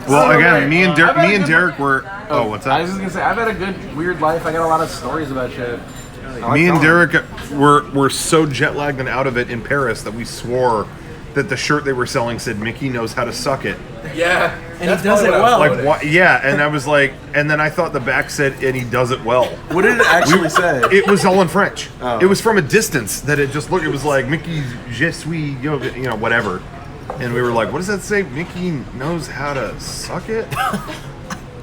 Well, again, me and I've had a good Derek were. Oh, what's I that? was just gonna say, I've had a good, weird life. I got a lot of stories about shit. Me and Derek were so jet lagged and out of it in Paris that we swore that the shirt they were selling said Mickey knows how to suck it. Yeah. And he does it well. What? Yeah, and I was and then I thought the back said, and he does it well. What did it actually say? It was all in French. Oh. It was from a distance that it just looked. It was Mickey's je suis, whatever. And we were like, what does that say? Mickey knows how to suck it?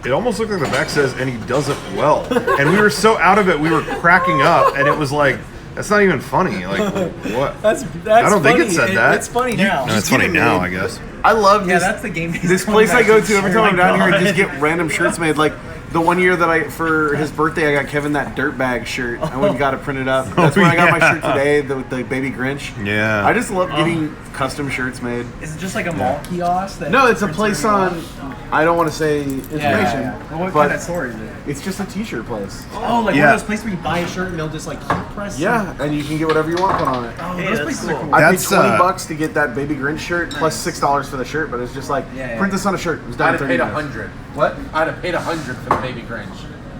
It almost looked like the back says, and he does it well. And we were so out of it, we were cracking up, and it was that's not even funny. What? That's I don't think funny. it said that. It's funny now. No, it's funny now, I guess. I love Yeah, this. that's the game. This place I go to every time I'm down here, I just get random shirts made. The one year that for his birthday, I got Kevin that dirtbag shirt. I went and got it printed up. That's where I got my shirt today, the Baby Grinch. Yeah. I just love getting custom shirts made. Is it just like a mall kiosk? That No, it's a prints place everything on. off? I don't want to say information, Yeah. Well, what but kind of store is it? it's just a T-shirt place. Oh, one Yeah. of those places where you buy a shirt and they'll just heat press. Yeah, and you can get whatever you want put on it. Oh, those places are cool. I paid That's, $20 to get that Baby Grinch shirt plus $6 for the shirt, but it's just Yeah. print this on a shirt. It was done I'd in have 30 paid minutes. $100. What? I'd have paid $100 for the Baby Grinch.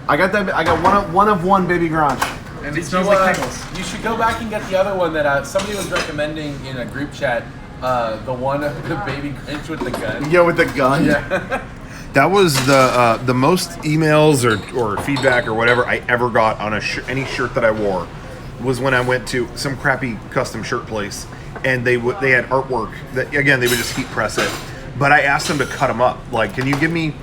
I got that. I got one of one Baby Grinch. And Did it smells you, like pickles. you should go back and get the other one that somebody was recommending in a group chat. The one, the baby Grinch with the gun. Yeah, with the gun. Yeah. That was the most emails or feedback or whatever I ever got on any shirt that I wore was when I went to some crappy custom shirt place and they had artwork that, again, they would just heat press it. But I asked them to cut them up. Like, can you give me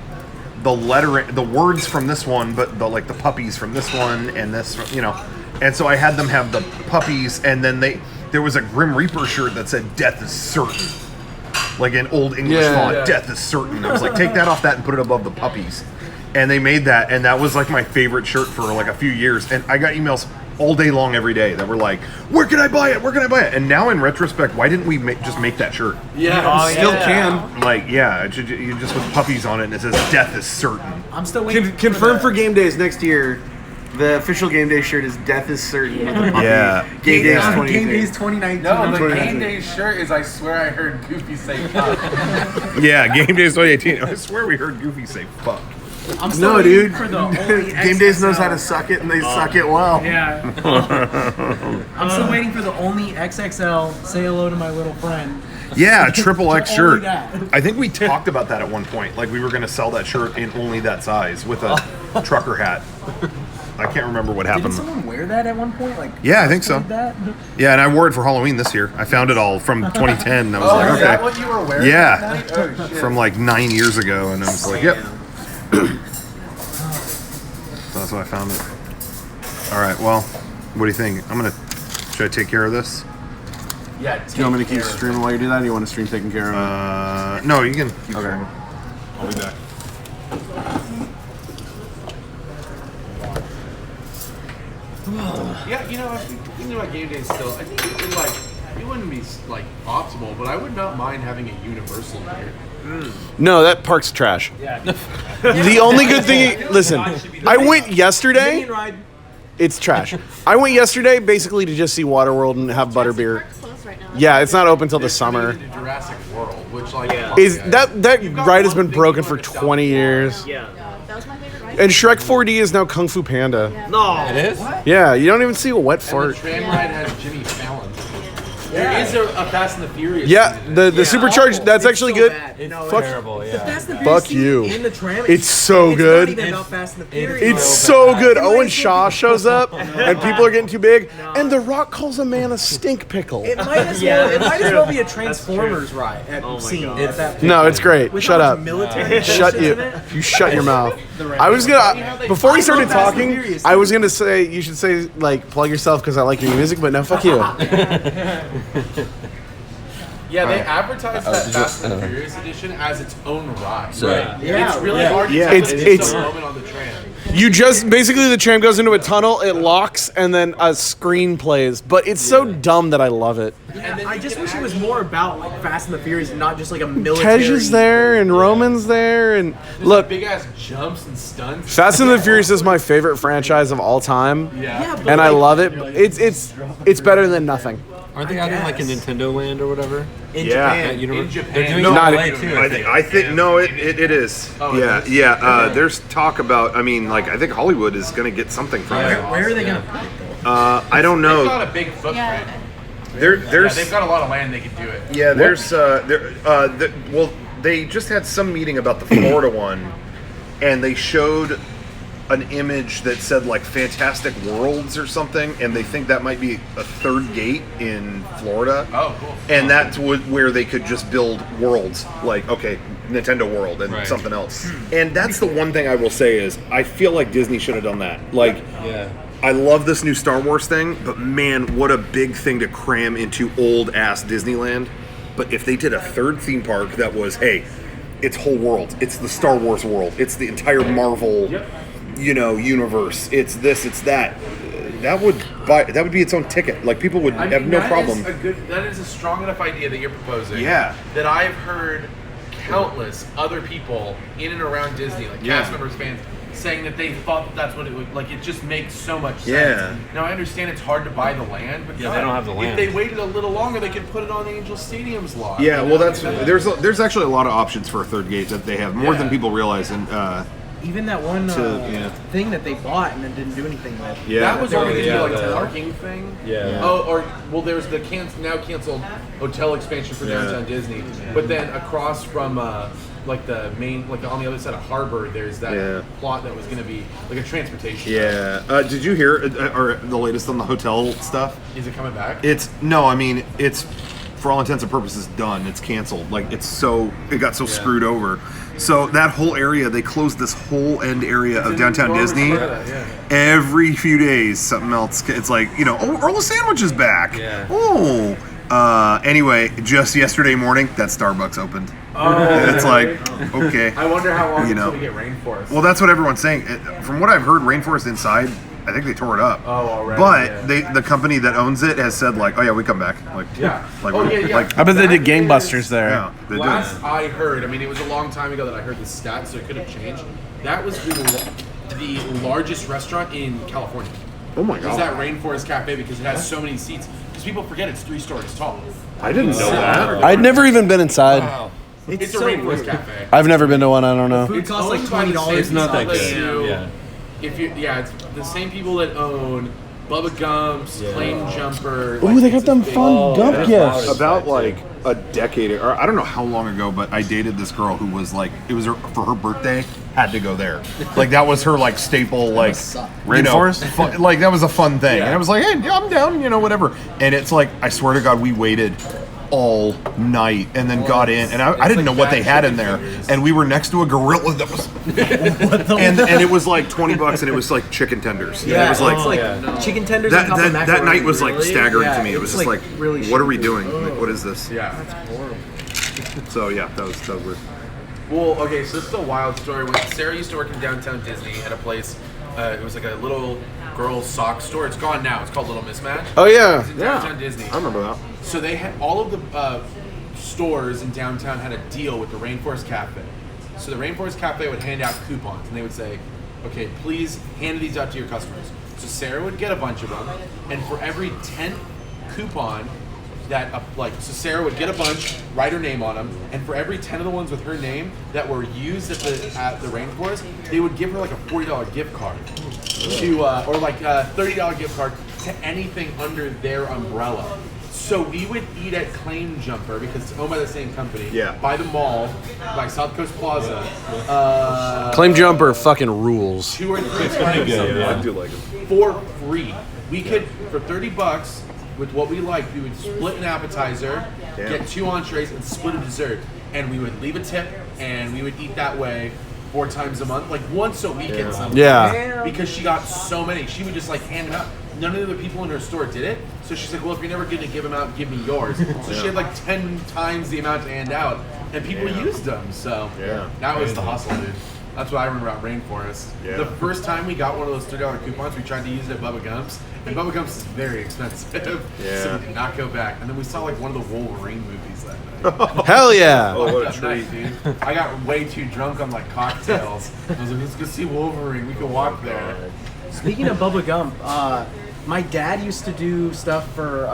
the words from this one, but the puppies from this one and this, you know? And so I had them have the puppies, and then there was a Grim Reaper shirt that said "Death is certain," like in old English font. Yeah. "Death is certain." I was like, take that off that and put it above the puppies. And they made that, and that was like my favorite shirt for like a few years. And I got emails all day long every day that were like, "Where can I buy it? Where can I buy it?" And now in retrospect, why didn't we just make that shirt? Yeah, Still can. Like, yeah, it should, you just with puppies on it, and it says "Death is certain." I'm still waiting. Confirm for game days next year. The official game day shirt is "Death is certain." With the puppy. Yeah. Game days Game 2018. Days 2019. No, the 2019. game day shirt is. I swear I heard Goofy say "fuck." Yeah, Game Days 2018. I swear we heard Goofy say "fuck." I'm still No, waiting dude. for the only Game days knows XXL. how to suck it, and they suck it well. Yeah. I'm still waiting for the only XXL. Say hello to my little friend. Yeah, triple X Only shirt. that. I think we talked about that at one point. Like we were going to sell that shirt in only that size with a trucker hat. I can't remember what Didn't happened. someone wear that at one point? Like, Yeah, I think so. That? Yeah, and I wore it for Halloween this year. I found it all from 2010. And I was Oh, like, is that okay. what you were wearing? Yeah. That night? Oh, shit. From like 9 years ago, and I was like, yep. So that's why I found it. All right, well, what do you think? Should I take care of this? Yeah. Do you want me to keep streaming while you do that, or do you want to stream taking care of it? No, you can keep Okay. going. I'll be back. Yeah, you know, I think thinking about game day still, I think it wouldn't be like optimal, but I would not mind having a universal here. No, that park's trash. The only good thing, listen, I went yesterday. It's trash. I went yesterday basically to just see Waterworld and have butterbeer. Yeah, it's not open till the summer. To Jurassic World, which like Is that ride has been broken for 20 years? Yeah. That was my favorite ride. And Shrek 4D is now Kung Fu Panda. No. It is? Yeah, you don't even see a wet the fart. tram ride has Jimmy Fallon. There is a Fast and the Furious. Yeah, the supercharged. That's actually good. It's Fuck- terrible, yeah. Fast and the Furious Fuck you. scene in the tram. It's so good. Not even about Fast and the Furious. It's so good. Owen Shaw shows up, and people are getting too big, and The Rock calls a man a stink pickle. It might as well. It might as well be a Transformers ride scene. At that No, it's great. With Shut all up. those military Shut bullshit you. in it. You shut your mouth. I was gonna before we started love Fast and talking. Furious, I was gonna say you should say like plug yourself because I like your music, but no, fuck you. Yeah, they advertised that Fast and the Furious edition as its own ride. Right. Yeah, It's really hard to Yeah. tell. It's- It's a moment on the tram. You just basically the tram goes into a tunnel, it locks, and then a screen plays. But it's so dumb that I love it. I just wish it was more about like Fast and the Furious, and not just like a military. Tej is there, and Roman's there, and look, Big ass jumps and stunts. Fast and the Furious is my favorite franchise of all time, Yeah, but and I like, love it. It's better than nothing. Aren't they having like a Nintendo Land or whatever? in Yeah. Japan. Universe? Japan. They're doing No, it not- in LA too. I think no, it is. Oh, yeah, it is? yeah. There's talk about. I mean, like I think Hollywood is going to get something from it. Where are they gonna put it though? I don't They've know. got a big footprint. Yeah. There, Yeah, there's they've got a lot of land they could do it. yeah, there's well, they just had some meeting about the Florida one, and they showed an image that said like Fantastic Worlds or something, and they think that might be a third gate in Florida. Oh, cool. And that's where they could just build worlds, like, okay, Nintendo World and Right. something else. And that's the one thing I will say is, I feel like Disney should have done that. Like, Yeah. I love this new Star Wars thing, but man, what a big thing to cram into old-ass Disneyland. But if they did a third theme park that was, hey, it's whole world, it's the Star Wars world, it's the entire Marvel, universe, it's this, it's that. That would be its own ticket. Like people would have no problem. That is a strong enough idea that you're proposing. Yeah. That I've heard countless other people in and around Disney, like Yeah. cast members, fans, saying that they thought that that's what it would like. It just makes so much sense. Yeah. Now I understand it's hard to buy the land, but Yeah, they don't have the land. If they waited a little longer, they could put it on Angel Stadium's lot. Yeah, well, there's actually a lot of options for a third gate that they have more than people realize, and Even that one thing that they bought and then didn't do anything with. Yeah. That was only Yeah, like the- the parking thing. Yeah. Oh, there's the now canceled hotel expansion for downtown Disney. But then across from like the main, like on the other side of Harbor, there's that plot that was going to be like a transportation. Yeah. Did you hear or the latest on the hotel stuff? Is it coming back? It's for all intents and purposes done. It's canceled. Like it got so screwed over. So that whole area, they closed this whole end area of downtown Disney. Every few days, something else. It's like, Earl of Sandwich is back. Yeah. Oh. Anyway, just yesterday morning, that Starbucks opened. And it's like, okay. I wonder how long until we get Rainforest. Well, that's what everyone's saying. From what I've heard, Rainforest Inside, I think they tore it up. Oh, already. But the company that owns it has said like, oh yeah, we come back. Like, Like, I bet they did gangbusters there. yeah, they did. Last I heard, I mean, it was a long time ago that I heard the stats, so it could have changed. That was the largest restaurant in California. Oh my It's god. that Rainforest Cafe because it has so many seats. Because people forget it's 3 stories tall. I didn't know that. I'd never even been inside. Wow. It's a so Rainforest weird. Cafe. I've never been to one. I don't know. Food It's costs like owned by the $20. same It's not that people that good. do- Yeah. It's the same people that own Bubba Gump's, Claim Jumper. Ooh, they got them fun gump that's gifts. loud. About like a decade, or I don't know how long ago, but I dated this girl who was like, it was for her birthday, had to go there. Like that was her like staple, like Rainforest? like that was a fun thing, and I was like, hey, yeah, I'm down, whatever. And it's like, I swear to God, we waited all night and then got in, and I didn't know what they had in there, and we were next to a gorilla that was and it was like $20 and it was like chicken tenders. Yeah, it was like, it's like chicken tenders on top of that macaroni. night was like Really? staggering Yeah, to me. It was it's, just like, really what are we shitty. doing? Like, what is this? Yeah. So yeah, that was weird. Well, okay, so this is a wild story. When Sarah used to work in downtown Disney at a place, it was like a little girls' sock store. It's gone now. It's called Little Mismatch. Oh yeah. It's in downtown Disney. I remember that. So they had all of the stores in downtown had a deal with the Rainforest Cafe. So the Rainforest Cafe would hand out coupons, and they would say, "Okay, please hand these out to your customers." So Sarah would get a bunch of them, and for every 10th coupon that so Sarah would get a bunch, write her name on them, and for every 10 of the ones with her name that were used at the Rainforest, they would give her like a $40 gift card to or like a $30 gift card to anything under their umbrella. So we would eat at Claim Jumper because it's owned by the same company. Yeah. By the mall, by South Coast Plaza. Claim Jumper fucking rules. 2 or 3 times I do like it. for free. We could, for $30, with what we liked, we would split an appetizer, get 2 entrees, and split a dessert. And we would leave a tip, and we would eat that way 4 times a month, like once a week in some Yeah. because she got so many. She would just like hand them out. None of the other people in her store did it. So she's like, well, if you're never going to give them out, give me yours. So she had like 10 times the amount to hand out. And people used them. So that was the hustle, dude. That's what I remember about Rainforest. Yeah. The first time we got one of those $3 coupons, we tried to use it at Bubba Gump's. And Bubba Gump's is very expensive. So we did not go back. And then we saw like one of the Wolverine movies that night. Hell yeah. Oh, what a That night, dude. I got way too drunk on like cocktails. I was like, let's go see Wolverine. We can walk there. Speaking of Bubba Gump, my dad used to do stuff for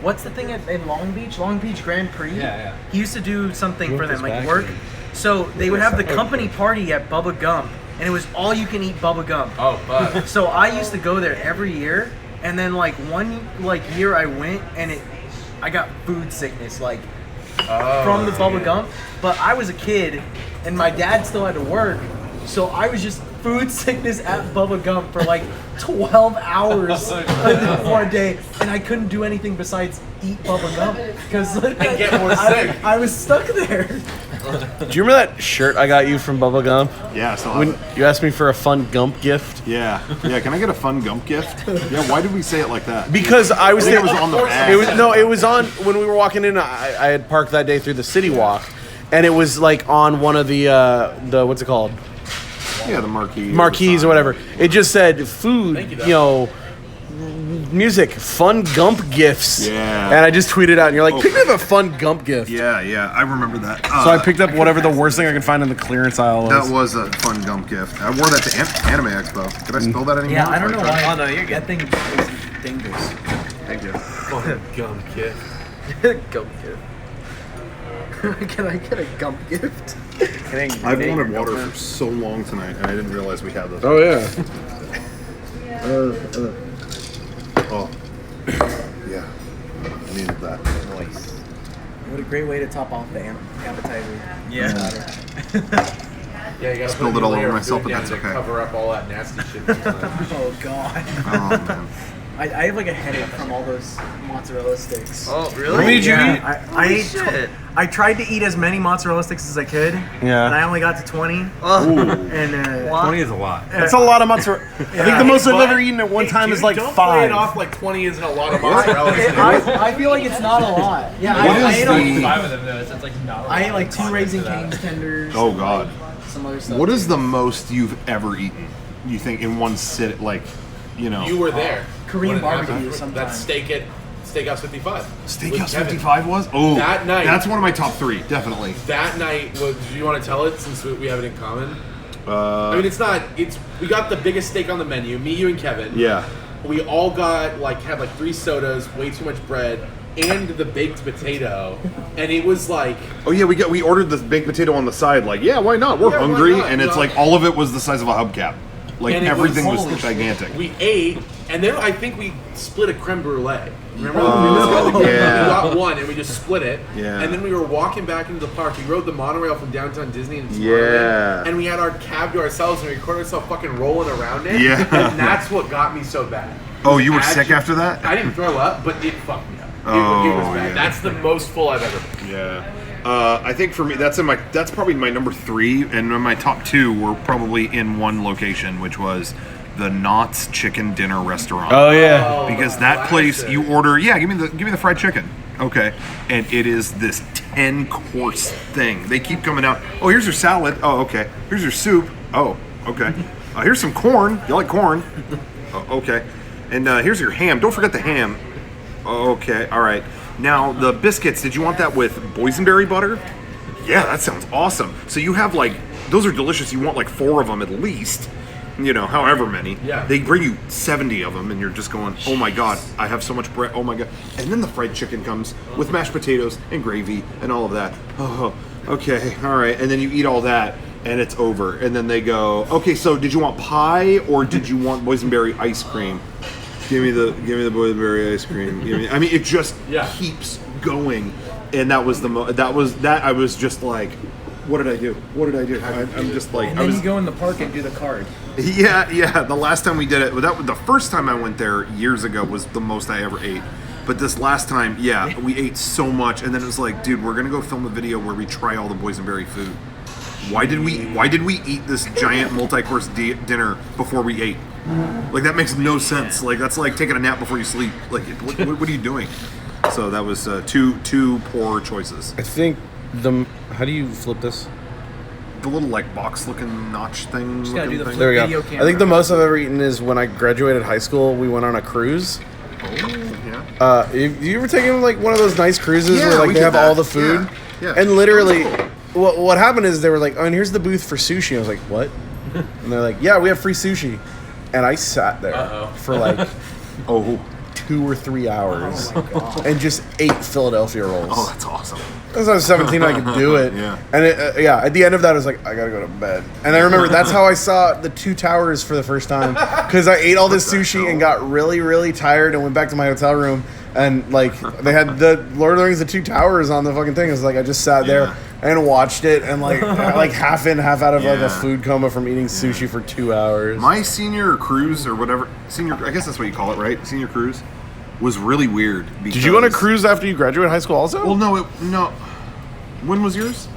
what's the thing in Long Beach? Long Beach Grand Prix. Yeah. He used to do something for them, like back work. in. So they would have the company party at Bubba Gump, and it was all you can eat Bubba Gump. Oh, fuck. So I used to go there every year, and then like one year I went and I got food sickness from the Bubba Gump. But I was a kid, and my dad still had to work, so I was just food sickness at Bubba Gump for like 12 hours for a day, and I couldn't do anything besides eat Bubba Gump because get more sick. I was stuck there. Do you remember that shirt I got you from Bubba Gump? Yeah, so When you asked me for a fun Gump gift? yeah. Can I get a fun Gump gift? Yeah, why did we say it like that? Because I was I think there. it was on the bag. It was on when we were walking in. I had parked that day through the City Walk, and it was like on one of the what's it called? Yeah, the Marquees or whatever. It just said food, Thank you, music, fun Gump gifts. Yeah. And I just tweeted out, and you're like, pick me up a fun Gump gift. Yeah, I remember that. So I picked up whatever the worst thing I could find in the clearance aisle was. That was a fun Gump gift. I wore that to Anime Expo. Did I spell that anymore? Yeah, I don't know why. Oh no, you're That good. thing is dangerous. Thank you. Gum kid. Gump gift. Can I get a Gump gift? I've wanted water for so long tonight, and I didn't realize we had this. Oh yeah. Oh, yeah. I needed that. Nice. What a great way to top off the appetizer. Yeah, you gotta Spilled put it all a layer over of myself, food but down that's to okay. Cover up all that nasty shit. Sometimes. Oh god. Oh man. I have like a headache from all those mozzarella sticks. Oh, really? What did you Yeah, eat? I ate. Shit. I tried to eat as many mozzarella sticks as I could. Yeah. And I only got to 20. Oh. And 20 is a lot. That's a lot of mozzarella. I think the most I've ever eaten at one time is like Don't play 5. it off like 20 isn't a lot of mozzarella sticks. I feel like it's not a lot. Yeah, What I is ate the- Five of them though. It's like not. I ate like 2 Raising Cane's tenders. Oh and, god. like, some other stuff. What is the most you've ever eaten? You think in one sit, like, you know? You were there. Korean When it barbecue happened. sometimes. That Steakhouse 55. Steakhouse With Kevin. 55 was? Oh, That night. That's one of my top 3, definitely. That night, do you want to tell it since we have it in common? I Uh, mean, we got the biggest steak on the menu, me, you, and Kevin. yeah. We all had 3 sodas, way too much bread, and the baked potato. And it was like, Oh yeah, we ordered the baked potato on the side. Like, yeah, why not? We're Yeah, why hungry, not? and it's No. like all of it was the size of a hubcap. Like And it everything was, holy shit. gigantic. We ate, and then I think we split a creme brulee. Remember? Oh, We yeah. got one, and we just split it. Yeah. And then we were walking back into the park. We rode the monorail from downtown Disney into Yeah. Tomorrowland, and we had our cab to ourselves, and we recorded ourselves fucking rolling around it. Yeah. And that's what got me so bad. Oh, you were Actually- sick after that? I didn't throw up, but it fucked me up. Oh, it was bad. yeah. That's the most full I've ever been. Yeah. I think for me, that's probably my number 3, and my top 2 were probably in one location, which was the Knott's Chicken Dinner Restaurant. Oh yeah. Because that place, you order, give me the fried chicken. Okay. And it is this 10-course thing. They keep coming out. Oh, here's your salad. Oh, okay. Here's your soup. Oh, okay. Here's some corn. You like corn? Oh, okay. And here's your ham. Don't forget the ham. Okay. All right. Now, the biscuits, did you want that with boysenberry butter? Yeah, that sounds awesome. So you have those are delicious. You want 4 of them at least. However many. Yeah. They bring you 70 of them, and you're just going, oh my god, I have so much bread. Oh my god. And then the fried chicken comes with mashed potatoes and gravy and all of that. Oh, okay, all right. And then you eat all that, and it's over. And then they go, okay, so did you want pie or did you want boysenberry ice cream? Give me the boysenberry ice cream. I mean, it just keeps going. And that was I was just like, what did I do? What did I do? I'm just like, And then you go in the park and do the card. Yeah. The last time we did it, the first time I went there years ago was the most I ever ate. But this last time, we ate so much, and then it was like, dude, we're gonna go film a video where we try all the boysenberry food. Why did we eat this giant multi-course dinner before we ate? Like that makes no sense. Like that's like taking a nap before you sleep. Like what are you doing? So that was two poor choices. I think how do you flip this? The little box-looking notch thing. Just gotta do the flip There we go. video I camera. think the most I've ever eaten is when I graduated high school. We went on a cruise. Yeah. You ever taken one of those nice cruises Yeah, where we they did have that. all the food? Yeah. And literally, what happened is they were like, oh, and here's the booth for sushi. I was like, what? And they're like, yeah, we have free sushi. And I sat there for 2 or 3 hours and just ate Philadelphia rolls. Oh, that's awesome. Because I was 17, I could do it. Yeah. And at the end of that, I was like, I gotta go to bed. And I remember that's how I saw the 2 towers for the first time. Because I ate all this sushi and got really, really tired and went back to my hotel room. And they had the Lord of the Rings, the 2 towers on the fucking thing. It was like I just sat there and watched it and half in, half out of a food coma from eating sushi for 2 hours. My senior cruise or whatever, I guess that's what you call it, right? Senior cruise was really weird. Did you go on a cruise after you graduated high school also? Well, no. When was yours?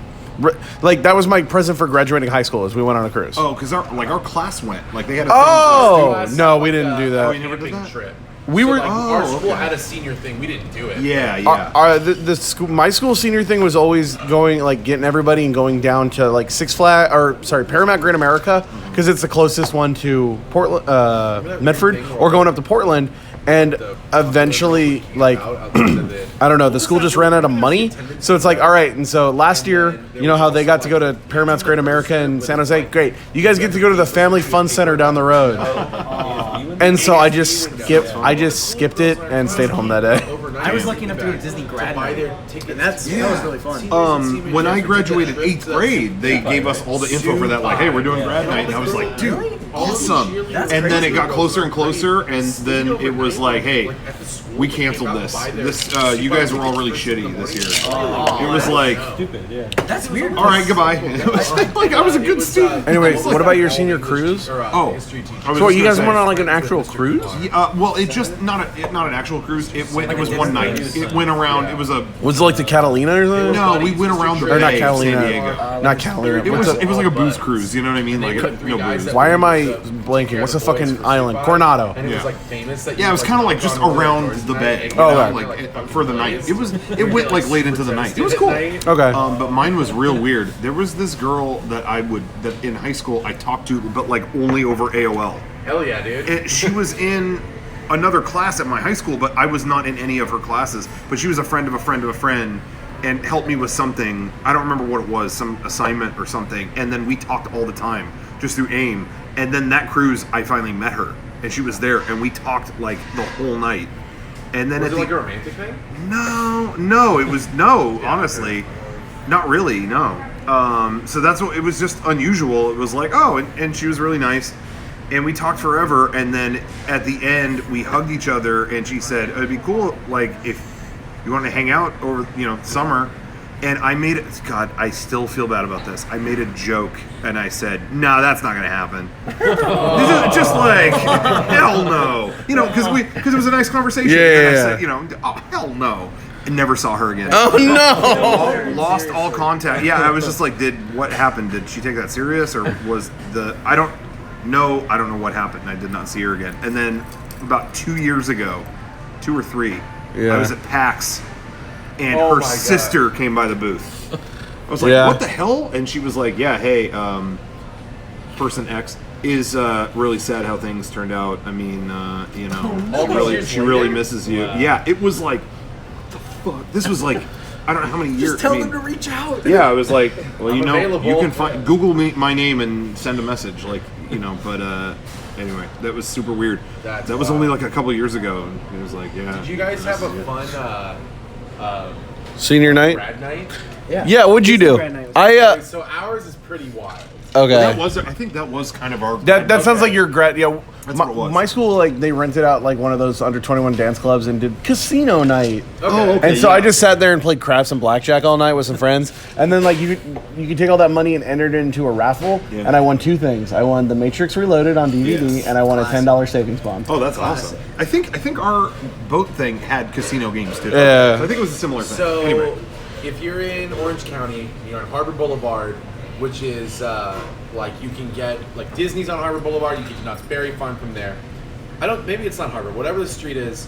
That was my present for graduating high school is we went on a cruise. Oh, because our class went. They had a Oh, no, we didn't do that. you never did that? Trip. We were Our school had a senior thing. We didn't do it. Yeah. the school, my school senior thing was always going getting everybody and going down to Six Flags Paramount Great America because it's the closest one to Portland, Medford, or going up to Portland. And eventually, I don't know, the school just ran out of money. So it's all right. And so last year, you know how they got to go to Paramount's Great America in San Jose? Great. You guys get to go to the Family Fun Center down the road. And so I just skipped it and stayed home that day. I was lucky enough to go to Disney grad night, and that was really fun. When I graduated 8th grade, they gave us all the info for that. Like, hey, we're doing grad night, and I was like, dude, awesome. And then it got closer and closer, and then it was like, hey, we canceled this. You guys were all really shitty this year. It was like, That's weird. all right, goodbye. It was like I was a good student. Anyways, what about your senior cruise? Oh, So you guys went on like an actual cruise? well, it just not an actual cruise. It was one night. It went around. It was a Was it like the Catalina or something? no. We went around the Or not bay of Catalina. San Diego. Not Catalina. It was like a booze cruise. You know what I mean? Like no booze. Why am I blanking? What's the fucking island? Coronado. And it was like famous that Yeah, it was kind of like just around the bay. You know, like for the night. It went like late into the night. It was cool. Okay. But mine was real weird. There was this girl that in high school I talked to, but like only over AOL. Hell yeah, dude. She was in another class at my high school, but I was not in any of her classes. But she was a friend of a friend of a friend and helped me with something. I don't remember what it was, some assignment or something. And then we talked all the time, just through AIM. And then that cruise, I finally met her. And she was there, and we talked like the whole night. And then Was it like a romantic thing? No, it was honestly, not really, no. So that's what it was. Just unusual. It was like, oh, and she was really nice, and we talked forever. And then at the end, we hugged each other, and she said, "It'd be cool, like if you want to hang out over, summer." And I made it. God, I still feel bad about this. I made a joke, and I said, "No, that's not gonna happen." Just like, hell no. Because it was a nice conversation. And I said, oh hell no. I never saw her again. Oh no! Lost all contact. Yeah, I was just like, what happened? Did she take that serious, or was I don't know what happened. I did not see her again. And then about 2 years ago, 2 or 3, I was at PAX. And her sister came by the booth. I was like, what the hell? And she was like, yeah, hey, person X is really sad how things turned out. I mean, she really misses you. Yeah, it was like, what the fuck? This was like, I don't know how many years. Just tell them to reach out. Yeah, I was like, well, you can available. Google my name and send a message. Like, but anyway, that was super weird. That was only like a couple years ago. And it was like, yeah. Did you guys have a fun Senior night? grad night? Yeah, what'd you do? So ours is pretty wild. Okay. I think that was kind of our. That sounds like your grad. Yeah, That's what it was. my school they rented out like one of those under 21 dance clubs and did casino night. Okay. And so I just sat there and played craps and blackjack all night with some friends. And then like you could take all that money and enter it into a raffle. Yeah. And I won 2 things. I won The Matrix Reloaded on DVD, and I won a $10 savings bond. Oh, that's awesome. I think our boat thing had casino games too. Yeah. So I think it was a similar thing. So, anyway. if you're in Orange County, you're on Harbor Boulevard, which is like you can get like Disney's on Harbor Boulevard. You get to Knott's Berry Farm from there. Maybe it's not Harbor. Whatever the street is,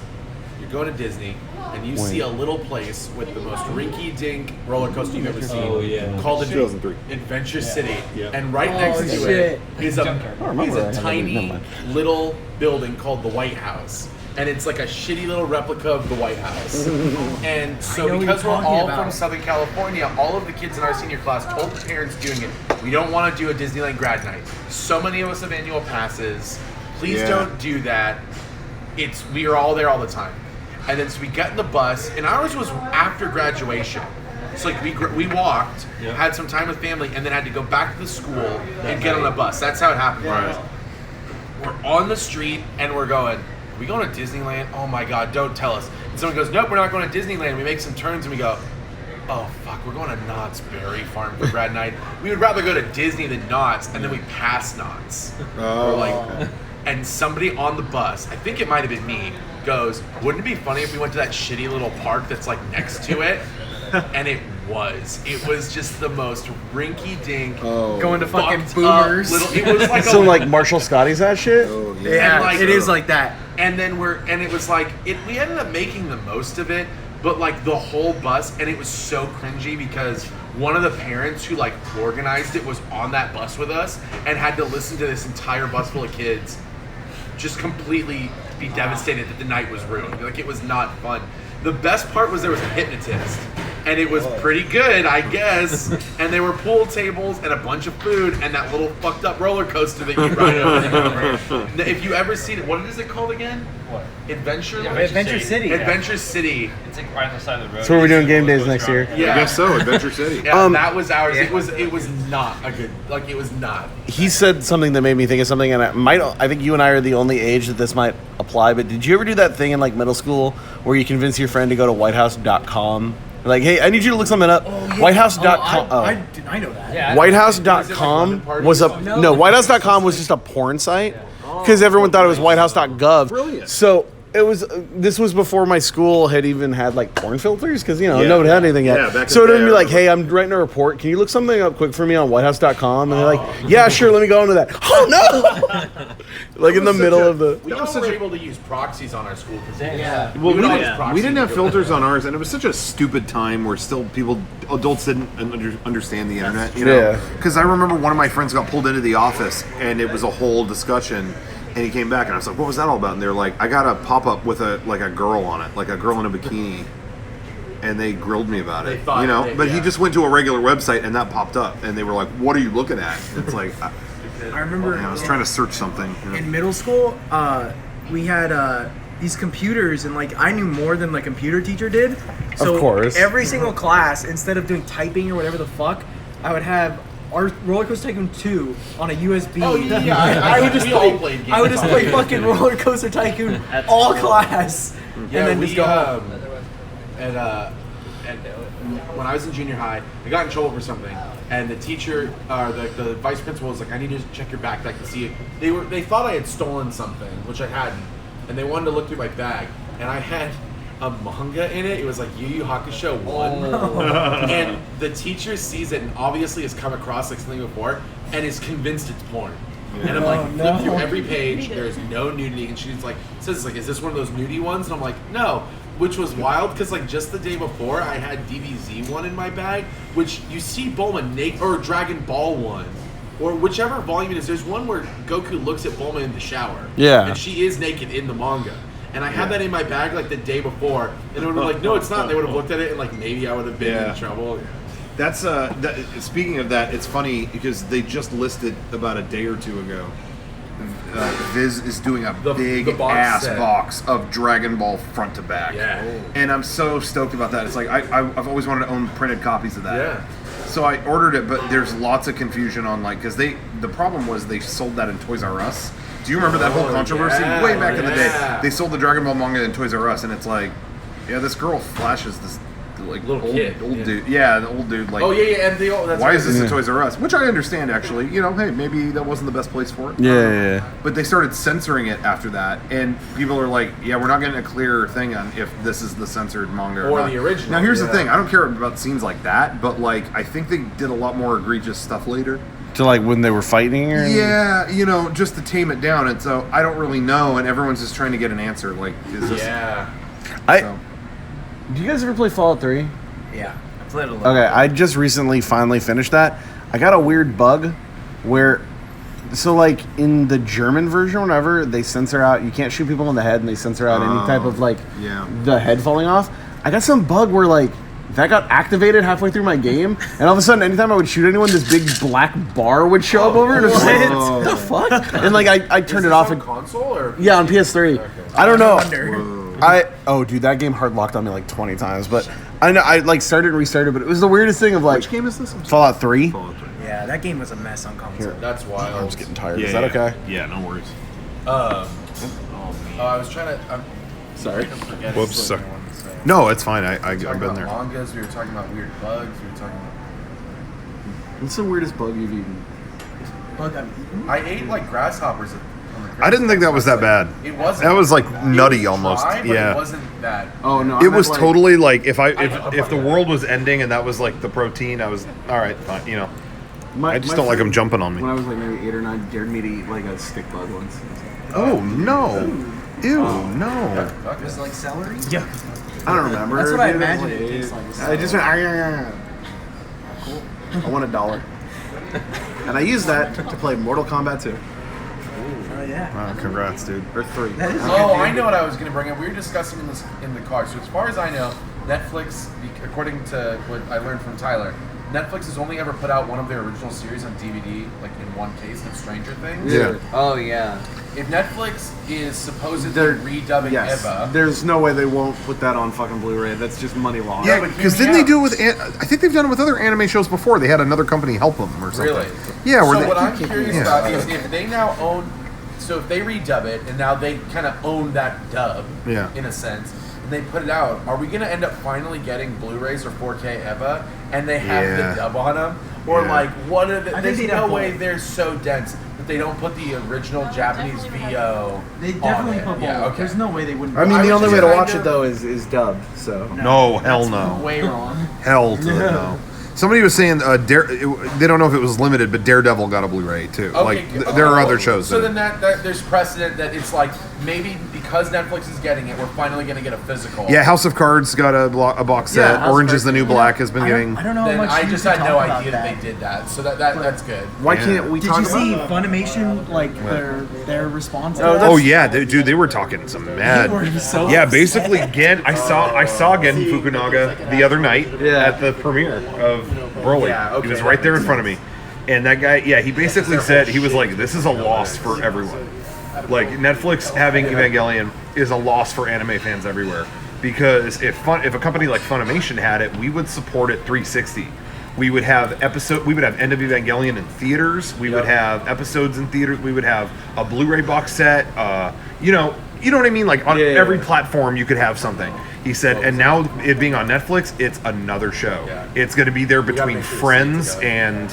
you're going to Disney, and you see a little place with the most rinky-dink roller coaster you've ever seen, called Adventure City. Yeah. And right next to it is a tiny little building called the White House. And it's like a shitty little replica of the White House. And so because we're all from Southern California, all of the kids in our senior class told the parents doing it, we don't want to do a Disneyland grad night. So many of us have annual passes. Please don't do that. We are all there all the time. And then so we got in the bus, and ours was after graduation. So like we walked, had some time with family, and then had to go back to the school and get on a bus. That's how it happened for us. We're on the street, and we're going, are we going to Disneyland? Oh my God, don't tell us. And someone goes, nope, we're not going to Disneyland. We make some turns and we go, oh fuck, we're going to Knott's Berry Farm for grad night. We would rather go to Disney than Knott's, and then we pass Knott's. And somebody on the bus, I think it might have been me, goes, wouldn't it be funny if we went to that shitty little park that's like next to it? And it was just the most rinky-dink, going to fucking boomers. It was like So like Marshall Scotty's that shit? Yeah, like, it is like that. And then it was like, we ended up making the most of it, but like the whole bus, and it was so cringy because one of the parents who like organized it was on that bus with us and had to listen to this entire bus full of kids just completely be devastated that the night was ruined. Like, it was not fun. The best part was there was a hypnotist, and it was pretty good, I guess. And there were pool tables and a bunch of food and that little fucked up roller coaster that you ride over. If you ever seen it, what is it called again? What? Adventure City. Adventure City. It's like right on the side of the road. So we're doing game days next year. Yeah. I guess so. Adventure City. Yeah, that was ours. It was not a good. Like it was not. He said something that made me think of something, and I think you and I are the only age that this might apply. But did you ever do that thing in like middle school where you convince your friend to go to whitehouse.com? Like, hey, I need you to look something up. Whitehouse.com. I know that. Yeah. Whitehouse.com was a no. Whitehouse.com was just a porn site because everyone thought it was whitehouse.gov. Brilliant. So it was. This was before my school had even had like porn filters because nobody had anything yet. Yeah, back in so it the would day, be I like, remember. hey, I'm writing a report. Can you look something up quick for me on whitehouse.com? And they're like, yeah, sure. Let me go into that. Oh no! Like in the middle of the. We also were able to use proxies on our school. Yeah. Well, Yeah. we didn't have filters on ours, and it was such a stupid time where still adults didn't understand the internet, you know? Yeah. Because I remember one of my friends got pulled into the office, and it was a whole discussion, and he came back, and I was like, what was that all about? And they're like, I got a pop-up with a girl on it, like a girl in a bikini, and they grilled me about it, thought you know? they- But he yeah. just went to a regular website, and that popped up, and they were like, what are you looking at? And it's like, I remember I was trying to search something. You know? in middle school, we had these computers, and like I knew more than the computer teacher did. So Of course. every single class, instead of doing typing or whatever the fuck, I would have our Roller Coaster Tycoon 2 on a USB. Oh, yeah. I would just We all play. played games I would just on play it. fucking Roller Coaster Tycoon all class, and then just go home. When I was in junior high, I got in trouble for something, and the teacher, the vice principal was like, "I need you to check your backpack to see it." They thought I had stolen something, which I hadn't, and they wanted to look through my bag, and I had a manga in it. It was like Yu Yu Hakusho 1, and the teacher sees it and obviously has come across like something before, and is convinced it's porn. And I'm like, flip through every page. There's no nudity, and she's like, says like, "Is this one of those nudie ones?" And I'm like, "No." Which was wild because like just the day before I had DBZ 1 in my bag, which you see Bulma naked, or Dragon Ball 1, or whichever volume it is. There's one where Goku looks at Bulma in the shower, Yeah. and she is naked in the manga. And I had that in my bag like the day before, and they would have been like, "No, it's not." And they would have looked at it, and like maybe I would have been in trouble. That's speaking of that, it's funny because they just listed about a day or two ago. Viz is doing a big box ass set. box of Dragon Ball front to back. Yeah. And I'm so stoked about that. It's like I've always wanted to own printed copies of that. Yeah. So I ordered it, but there's lots of confusion on because the problem was they sold that in Toys R Us. Do you remember that whole controversy yeah, way back in the day? yeah. They sold the Dragon Ball manga in Toys R Us, and it's like, yeah, this girl flashes this like Little old kid, old yeah. dude. Yeah, the old dude like. Oh yeah, and that's Why right. is this a Toys R Us? Which I understand, actually. You know, hey, maybe that wasn't the best place for it. Yeah. But they started censoring it after that, and people are like, yeah, we're not getting a clear thing on if this is the censored manga or Or not. the original, Now, here's the yeah. thing. I don't care about scenes like that, but, like, I think they did a lot more egregious stuff later. To like when they were fighting or Yeah, you know, just to tame it down. And so I don't really know, and everyone's just trying to get an answer. Like, is this... Yeah. Do you guys ever play Fallout 3? Yeah, I played a little. Okay, I just recently finally finished that. I got a weird bug where, so like in the German version, whenever they censor out, you can't shoot people in the head, and they censor out any type of like the head falling off. I got some bug where like that got activated halfway through my game, and all of a sudden, anytime I would shoot anyone, this big black bar would show up over, and it was like, what the fuck? And like I turned it off. On console or Yeah, on PS3. I don't know. Wonder. Dude, that game hard locked on me like 20 times, but I know I like started and restarted, but it was the weirdest thing of like Which game is this? Fallout 3. Yeah, that game was a mess on console. That's wild. I'm just getting tired. Is that okay? Yeah, no worries. I was trying to. Sorry. Whoops, sorry. No, it's fine. I've Talking been about there. mangas. We were talking about weird bugs. We were talking about. What's the weirdest bug you've eaten? Bug I've eaten? I ate like grasshoppers. I didn't think that was that bad. It wasn't. That was like nutty It was almost. dry, but Yeah. It wasn't that. Oh no. It was totally like if know. the world was ending and that was like the protein, I was all right, fine, you know. I just don't like them jumping on me. When I was like maybe 8 or 9, dared me to eat like a stick bug once. Oh no! Ew, no! Was it like celery? Yeah. I don't remember. That's what I dude. imagined it tastes like. I just went. Cool. I won $1, and I used that to play Mortal Kombat 2 Oh yeah. Wow, congrats, dude. or 3. That is Oh, I know what I was going to bring up. We were discussing in the car. So as far as I know, Netflix, according to what I learned from Tyler, Netflix has only ever put out one of their original series on DVD, like in one case, of Stranger Things. Yeah. Oh yeah. If Netflix is supposedly redubbing Eva, there's no way they won't put that on fucking Blu-ray. That's just money lost. Yeah, because didn't they do it with? I think they've done it with other anime shows before. They had another company help them or something. Really? Yeah. So what I'm curious about is if they now own. So if they redub it and now they kind of own that dub, in a sense, and they put it out, are we going to end up finally getting Blu-rays or 4K Eva and they have the dub on them? Or like, what are the, there's no way they're so dense that they don't put the original Japanese VO They definitely put both. Yeah, okay. There's no way they wouldn't. I mean, the only way to watch kinda- it though is dubbed. So No, hell no. Way wrong. Hell to the no. Somebody was saying they don't know if it was limited, but Daredevil got a Blu-ray too. There are other shows. So then that there's precedent that it's like maybe because Netflix is getting it, we're finally going to get a physical. Yeah, House of Cards got a box set. House Orange of is the New Black has been getting. I don't know how Then much. I you just can had no talk about idea that they did that. So that's good. why can't we Did talk you see about Funimation like their response? to Oh, that? Oh yeah, dude, they were talking some mad. They were so Yeah, upset. basically, I saw Gen Fukunaga the other night at the premiere of Broly. Yeah, okay, He was that right there in makes front of me, and that guy, he basically said he was like, "This is a loss for everyone. Like Netflix having Evangelion is a loss for anime fans everywhere because if a company like Funimation had it, we would support it 360." We would have End of Evangelion in theaters. We would have episodes in theaters. We would have a Blu-ray box set. You know what I mean? Like on every platform, you could have something. He said, and now it being on Netflix, it's another show. Yeah. It's going to be there between Friends and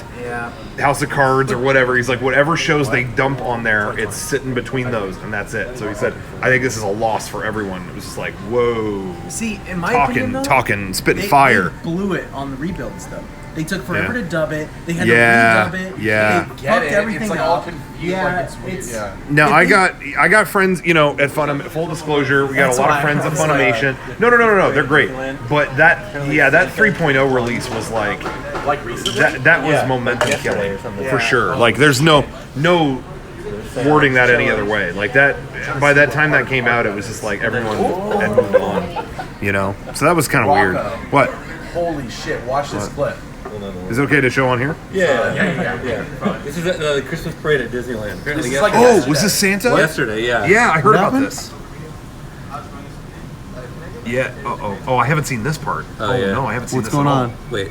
House of Cards or whatever. He's like, whatever shows they dump on there, it's sitting between those, and that's it. So he said, I think this is a loss for everyone. It was just like, whoa. See, in my opinion, though, spitting fire. They blew it on the rebuilds, though. They took forever to dub it. They had to redub it. Yeah. They fucked everything it's like up. all confused. Like it's No, I got friends, at Full disclosure, we got a lot of friends at Funimation. No, they're great. But that 3.0 release was like recently? that was momentum killing for sure. Like there's no wording that any other way. Like that by that time that came out, it was just like everyone had moved on. So that was kind of weird. What? Holy shit! Watch this clip. Is it okay to show on here? Yeah. This is the Christmas parade at Disneyland. Apparently This is like yesterday. Was this Santa? Yesterday, yeah. Yeah, I heard about this. Yeah. Oh, I haven't seen this part. yeah. No, I haven't seen What's this going at all. on? Wait.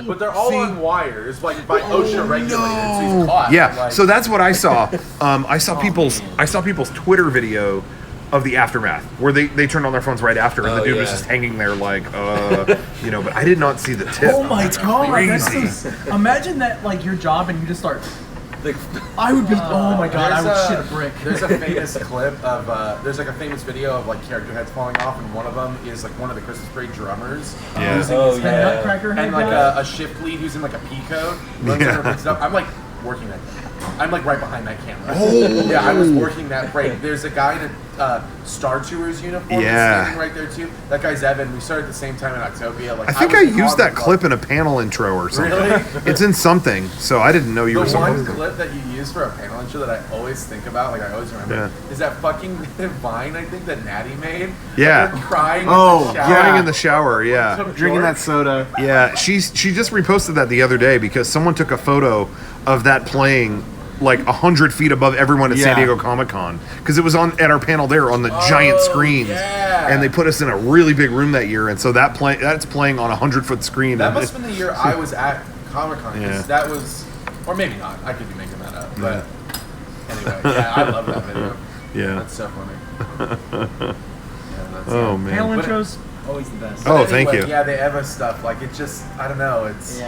But they're all on wires, like by OSHA regulated, so he's caught. Yeah, Like, so that's what I saw. I saw people's Twitter video of the aftermath where they turned on their phones right after, and the dude was just hanging there like, but I did not see the tip. Oh my god! Crazy. Imagine that, like your job, and you just start. I would be. Oh my god! I would shit a brick. There's a famous clip of there's like a famous video of like character heads falling off, and one of them is like one of the Christmas parade drummers losing his The head, Nutcracker head and like guy? a shift lead who's in like a pea coat runs in and picks it up. I'm like working that. I'm like right behind that camera. Yeah, I was working that break. There's a guy in a Star Tours uniform that's standing right there too. That guy's Evan. We started at the same time in Octopia. Like I think I was used on that the clip in a panel intro or something. Really? It's in something, so I didn't know you were The one supposed to. clip that you use for a panel intro that I always think about, like I always remember, is that fucking Vine I think that Natty made. Yeah. Like, crying. Oh, in the shower. Crying in the shower, yeah. Drinking that soda. Yeah, she just reposted that the other day because someone took a photo of that playing like 100 feet above everyone at San Diego Comic-Con because it was on at our panel there on the giant screens, and they put us in a really big room that year, and so that's playing on a 100-foot screen. That must have been the year I was at Comic-Con. That was, or maybe not. I could be making that up, but anyway, I love that video. Yeah, that's so funny. Oh man, Panel intros always the best. Oh, thank you. Yeah, the Eva stuff, like it just, I don't know. It's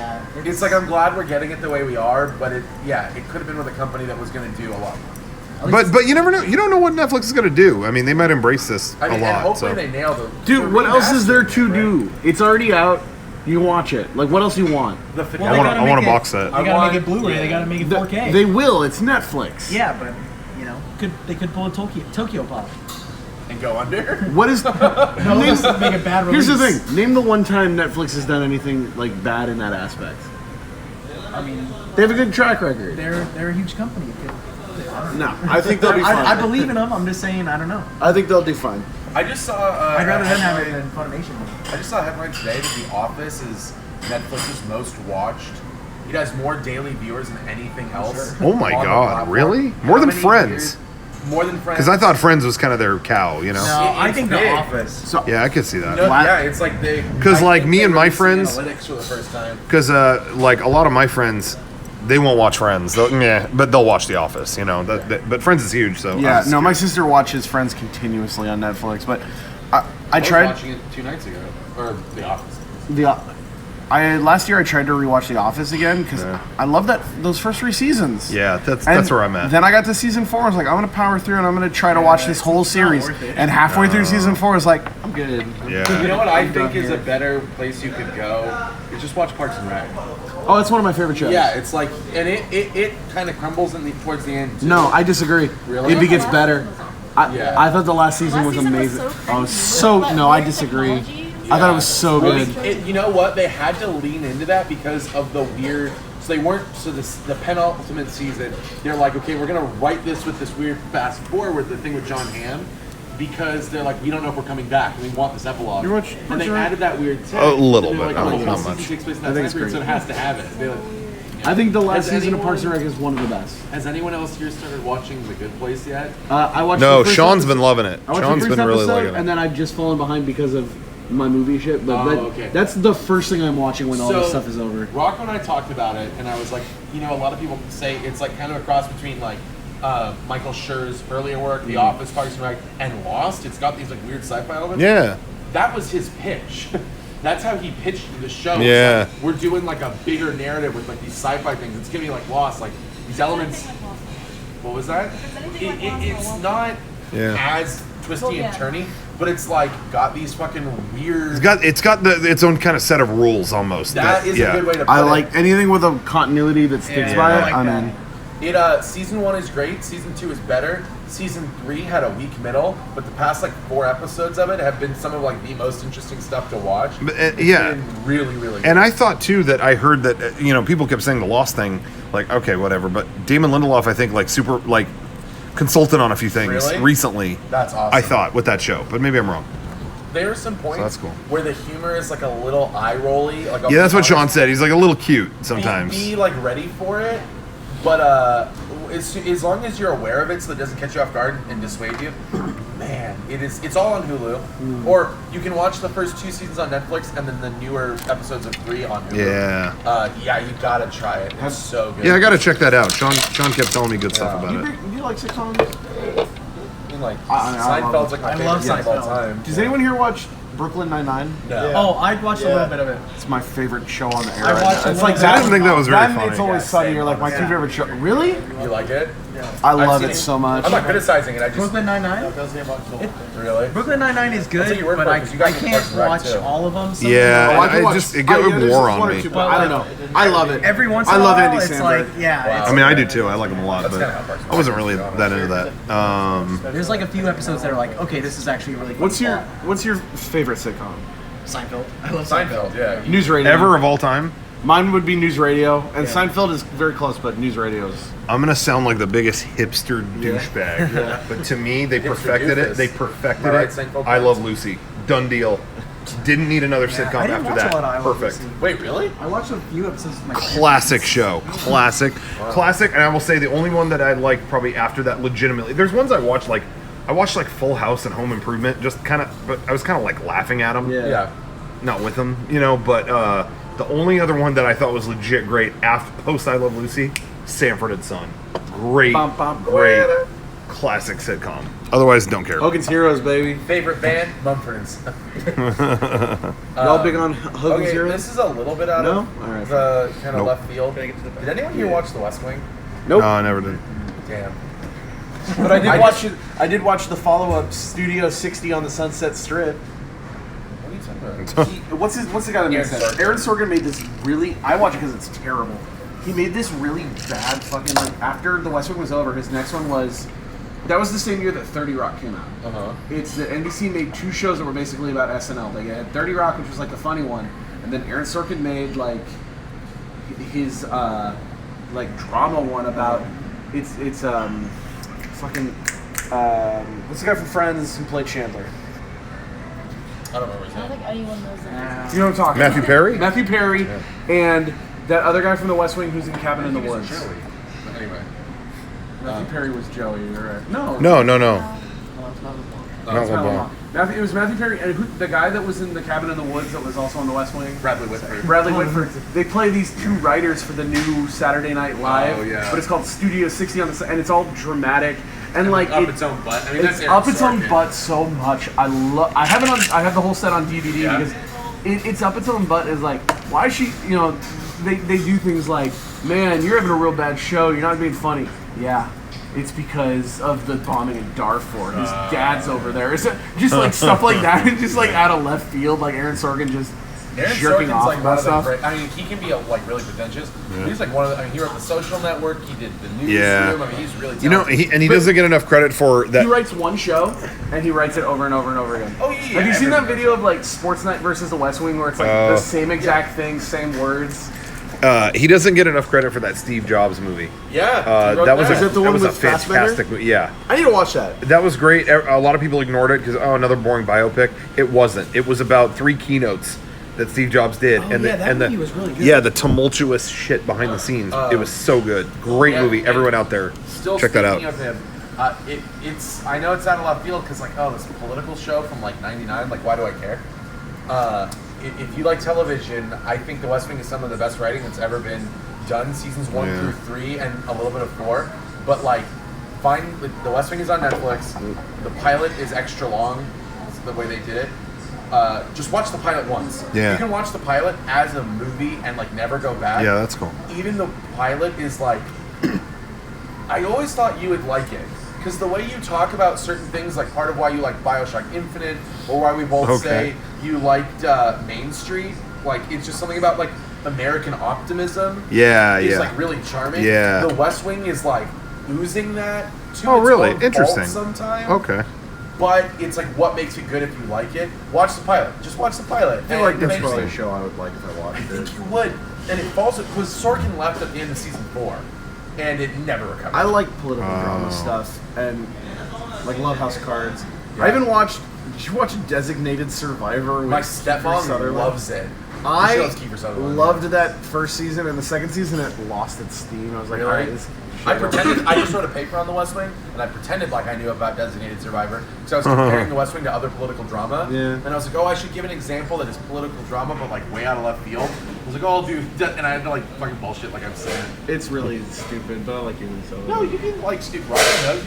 like I'm glad we're getting it the way we are, but it could have been with a company that was going to do a lot more. But you never know. You don't know what Netflix is going to do. I mean, they might embrace this a lot. And hopefully they nail the. Dude, what else is there to do? It's already out. You watch it. Like, what else you want? I want a box set. They gotta make it Blu-ray. They gotta make it 4K. They will. It's Netflix. Yeah, but they could pull a Tokyo Pop. And go under? What is? No, let's make a bad release. Here's the thing. Name the one time Netflix has done anything like bad in that aspect. I mean, they have a good track record. They're a huge company. No, I think they'll be fine. I believe in them. I'm just saying, I don't know. I think they'll do fine. I just saw. I'd rather them have it headline- than Funimation. I just saw a headline today that The Office is Netflix's most watched. It has more daily viewers than anything else. Oh my on the God, platform. really? How More than many Friends? viewers- More than Friends. Because I thought Friends was kind of their cow, you know? No, I it's think big. The Office. So Yeah, I could see that. No, yeah, it's like they. 'Cause, I like, think me they and my released the friends- analytics for the first time. Because, like, a lot of my friends, they won't watch Friends. But they'll watch The Office, you know? But Friends is huge, so. yeah, I'm just no, my curious. sister watches Friends continuously on Netflix, but I was tried watching it 2 nights ago, or The Office. last year I tried to rewatch The Office again because Yeah. I love those first 3 seasons. Yeah, that's And where I'm at. Then I got to season 4. I was like, I'm gonna power through and I'm gonna try to watch this whole series. worth it. And halfway through season 4, I was like, I'm good. Yeah. You know what I think done is here. a better place you could go? Is just watch Parks and Rec. Oh, it's one of my favorite shows. Yeah, it's like, and it kind of crumbles towards the end. Too. No, I disagree. Really? It gets better. Yeah. I thought the last season was amazing. I disagree. I thought it was so good. You know what? They had to lean into that because of the weird. So they weren't. So the penultimate season, they're like, okay, we're gonna write this with this weird fast forward, the thing with John Hamm, because they're like, we don't know if we're coming back, and we want this epilogue. You watch and they Parks and Rec? added that weird. Tech, A little and they're bit, like, not oh, much. the season takes place in that I think time it's period, so it great. has to have it. They're like, I think the last Has season of Parks and anyone- Rec is one of the best. has anyone else here started watching The Good Place yet? I watched. No, the first Sean's episode- been loving it. I watched Sean's the first been really episode, liking it. and then I've just fallen behind because of my movie shit. But Oh, okay. that's the first thing I'm watching when all this So, stuff is over. Rocco and I talked about it, and I was like, you know, a lot of people say it's like kind of a cross between like Michael Schur's earlier work, The Office, Parks and Rec, and Lost. It's got these like weird sci-fi elements. Yeah. That was his pitch. That's how he pitched the show. It's Yeah. like, we're doing like a bigger narrative with like these sci-fi things. It's gonna be like Lost, like these elements. What was that? It's not Yeah. as twisty and turny, but it's like got these fucking weird. It's got its own kind of set of rules almost. That is yeah. a good way to put I it. like anything with a continuity that sticks Yeah, by I it. like I'm that. in. It season 1 is great. Season 2 is better. Season 3 had a weak middle, but the past like 4 episodes of it have been some of like the most interesting stuff to watch. But, It's yeah. been really, really good. And I thought too that I heard that people kept saying the Lost thing, like okay, whatever. But Damon Lindelof, I think, like super like consulted on a few things Really? recently. That's awesome. I thought with that show, but maybe I'm wrong. There are some points that's cool. where the humor is like a little eye rolly. Like, Yeah, that's what Sean said. He's like a little cute sometimes. Be like ready for it, but as long as you're aware of it, so that it doesn't catch you off guard and dissuade you. Man, it's all on Hulu, or you can watch the first 2 seasons on Netflix and then the newer episodes of 3 on Hulu. Yeah. You gotta try it. It's so good. Yeah, I got to check that out. Sean kept telling me good stuff Yeah. about it. Do you like sitcoms? And like I love Seinfeld's like my I favorite love show of all Seinfeld. time. Does anyone here watch Brooklyn Nine-Nine? No. Oh, I watched a little bit of it. It's my favorite show on the air. I right watched now. a It's little like bit. that. I didn't think that was very That, funny. It's Always Yeah, Sunny. same, You're like my honestly. two favorite show. Really? You like it? I I've love seen it so much. I'm not criticizing it. I just Brooklyn Nine-Nine? really. Brooklyn Nine-Nine is That's good, what you work but for, I 'cause you guys can't can Parks and Rec, watch too. all of them. Yeah, Oh, I can it watch- just it there's wore one on or me. two, but I don't know. I love it. Every once I in a love while, Andy it's Samberg. like, yeah, Wow. I mean, I do too. I like him a lot, That's but kinda how Parks and I wasn't Rec really is, that into that. there's like a few episodes that are like, okay, this is actually really. What's fun. your favorite sitcom? Seinfeld? I love Seinfeld. Seinfeld, yeah. News Radio. Ever of all time, Mine would be News Radio, and Seinfeld is very close, but News Radio's. I'm gonna sound like the biggest hipster douchebag, but to me, they perfected it. doofus. They perfected Am I right, it. Seinfeld I fans? Love Lucy. Done deal. Didn't need another I sitcom didn't after watch that. a lot of I Love Perfect. Lucy. Wait, really? I watched a few episodes with my Classic show. Classic. Classic. And I will say the only one that I like probably after that legitimately. There's ones I watched like Full House and Home Improvement, just kind of, but I was kind of like laughing at them. Yeah. Not with them, but the only other one that I thought was legit great after post I Love Lucy, Sanford and Son. Great, great, classic sitcom. Otherwise, don't care. Hogan's Heroes, baby. Favorite band? Mumford & Sons. Y'all big on Hogan's Okay, Heroes? this is a little bit out No? of All right. the kind of Nope. left field. Did anyone here watch The West Wing? Nope. No, I never did. Damn. But I did I watch just- it. I did watch the follow-up Studio 60 on the Sunset Strip. What are you talking about? What's the guy that makes Aaron that? Sorkin. Aaron Sorkin made this really. I watch it because it's terrible. He made this really bad fucking like after The West Wing was over. His next one was. That was the same year that 30 Rock came out. Uh-huh. It's that NBC made 2 shows that were basically about SNL. They had 30 Rock, which was like the funny one, and then Aaron Sorkin made like his like drama one about what's the guy from Friends who played Chandler? I don't remember his I don't name. think anyone knows that. You know what I'm talking Matthew about? Perry? Matthew Perry, and that other guy from The West Wing who's in Cabin in the Woods. But anyway. Matthew Perry was Joey, you're right. No. No. No, it's not Not It's not LeBlanc. Matthew, it was Matthew Perry, and the guy that was in the Cabin in the Woods that was also on The West Wing. Bradley Whitford. Bradley Whitford. They play these two writers for the new Saturday Night Live. Oh, yeah. But it's called Studio 60 on the and it's all dramatic and like Up its own butt. I mean, it's that's up Aaron its own Sorkin. butt so much. I have the whole set on DVD Yeah. because it's up its own butt. Is like why is she they do things like, man, you're having a real bad show. You're not being funny. Yeah. It's because of the bombing in Darfur. His dad's over there. It's just like stuff like that. It's just like out of left field, like Aaron Sorkin just Aaron jerking Sorkin's off like one about of the stuff. great. I mean, he can be like really pretentious. But he's like one of the. I mean, he wrote The Social Network. He did the Newsroom. Yeah. I mean, he's really talented. You know, he doesn't get enough credit for that. He writes one show and he writes it over and over and over again. Oh, yeah. Have you seen that everyone video of like Sports Night versus The West Wing where it's like the same exact thing, same words? He doesn't get enough credit for that Steve Jobs movie. Yeah. he wrote That was Is it the that one was a with Fassbender? fantastic movie. Yeah, I need to watch that. that was great. A lot of people ignored it because another boring biopic. It wasn't. It was about 3 keynotes that Steve Jobs did, Oh, and yeah, that the movie was really good. yeah, the tumultuous shit behind the scenes. It was so good. Great yeah, movie. and Everyone out there, Still check that out. speaking of him, it's. I know it's out of left field because like, oh, this political show from like '99. Like, why do I care? If you like television, I think The West Wing is some of the best writing that's ever been done. Seasons 1 Yeah. through 3 and a little bit of 4. But like, The West Wing is on Netflix. The pilot is extra long. That's the way they did it. Just watch the pilot once. Yeah. You can watch the pilot as a movie and like never go back. Yeah, that's cool. Even the pilot is like, I always thought you would like it because the way you talk about certain things, like part of why you like BioShock Infinite, or why we both Okay. say you liked Main Street, like it's just something about like American optimism. Yeah, is yeah. like really charming. Yeah. The West Wing is like oozing that. To Oh, its really? own Interesting. fault Sometimes. Okay. But it's like what makes it good if you like it. Watch the pilot. Just watch the pilot. I feel like that's Main probably a Street- show I would like if I watched I it. think you would. And it falls because Sorkin left at the end of season 4, and it never recovered. I like political drama stuff and like love House of Cards. I even watched. Did you watch Designated Survivor? With My Kiefer stepmom Sutherland? loves it. I She loves Kiefer Sutherland. loved that first season, and the second season it lost its steam. I was like, Really? all right, this. I pretended. I just wrote a paper on The West Wing, and I pretended like I knew about Designated Survivor because I was comparing The West Wing to other political drama. Yeah. And I was like, oh, I should give an example that is political drama, but like way out of left field. I was like, oh, I'll do, and I had to like fucking bullshit like I'm saying. It's really stupid, but I like it. So. No, you can like Steve Ryan does.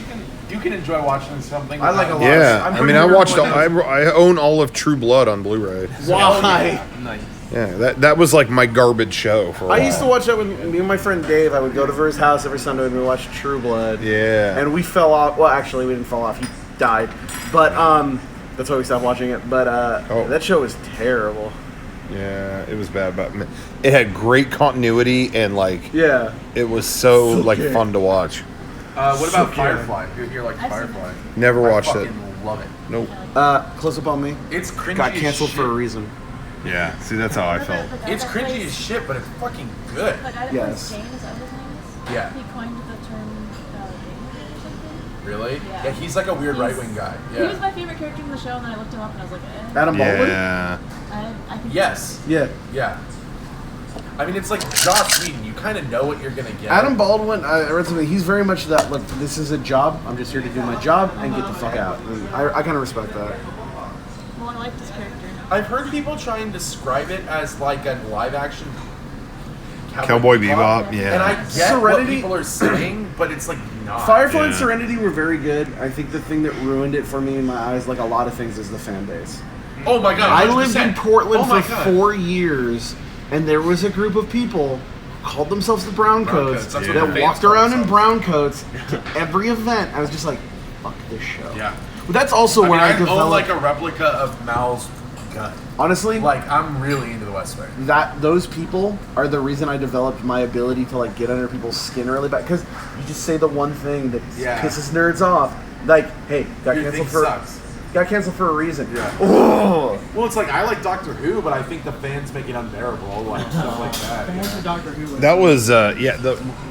You can enjoy watching something. I like a lot. Yeah, I'm I pretty mean, I sure watched. everyone I own all of True Blood on Blu-ray. Why? Nice. Yeah, that was like my garbage show for a while. I used to watch that with me and my friend Dave. I would go to his house every Sunday and we watch True Blood. Yeah. And we fell off. Well, actually, we didn't fall off. He died. But that's why we stopped watching it. But that show was terrible. Yeah, it was bad, but it had great continuity and like Yeah. it was so like good. fun to watch. What about good. Firefly? Who here likes I've seen Firefly? Never I watched it. fucking love it. Nope. Close Up on Me. It's cringy. Got as canceled for a shit. reason. Yeah. See, that's how I felt. It's cringy as shit, but it's fucking good. The guy that Yes. plays Jane, is that what his name is? Yeah. He coined the term gamer or something. Really? Yeah. Yeah, he's like a weird He's- right-wing guy. He was Yeah. my favorite character in the show, and then I looked him up and I was like, eh. Adam Baldwin? Yeah. I think Yes. Yeah. Yeah. I mean, it's like Joss Whedon. You kind of know what you're gonna get. Adam Baldwin, I read something. He's very much that, look, this is a job. I'm just here to do my job and get the fuck out. And I kind of respect that. Well, I liked his character. I've heard people try and describe it as like a live-action Cowboy Bebop, yeah. And I get Serenity- what people are saying, but it's like not. Firefly and Yeah. Serenity were very good. I think the thing that ruined it for me in my eyes, like a lot of things, is the fan base. Oh my god! I lived in 100%. Portland Oh my for God. 4 years, and there was a group of people who called themselves the Brown Coats Coats, that's what that the fans walked call around in themselves. brown coats to every event. I was just like, fuck this show. Yeah. But that's also I where mean, I I own developed. like a replica of Mal's gun. Honestly, Like, I'm really into the West Wing. that those people are the reason I developed my ability to like get under people's skin really bad. Because you just say the one thing that Yeah. pisses nerds off. Like, hey, got Your canceled thing for sucks. got canceled for a reason. Yeah. Oh. Well, it's like I like Doctor Who, but I think the fans make it unbearable, like stuff like that. Fans of Doctor Who. That was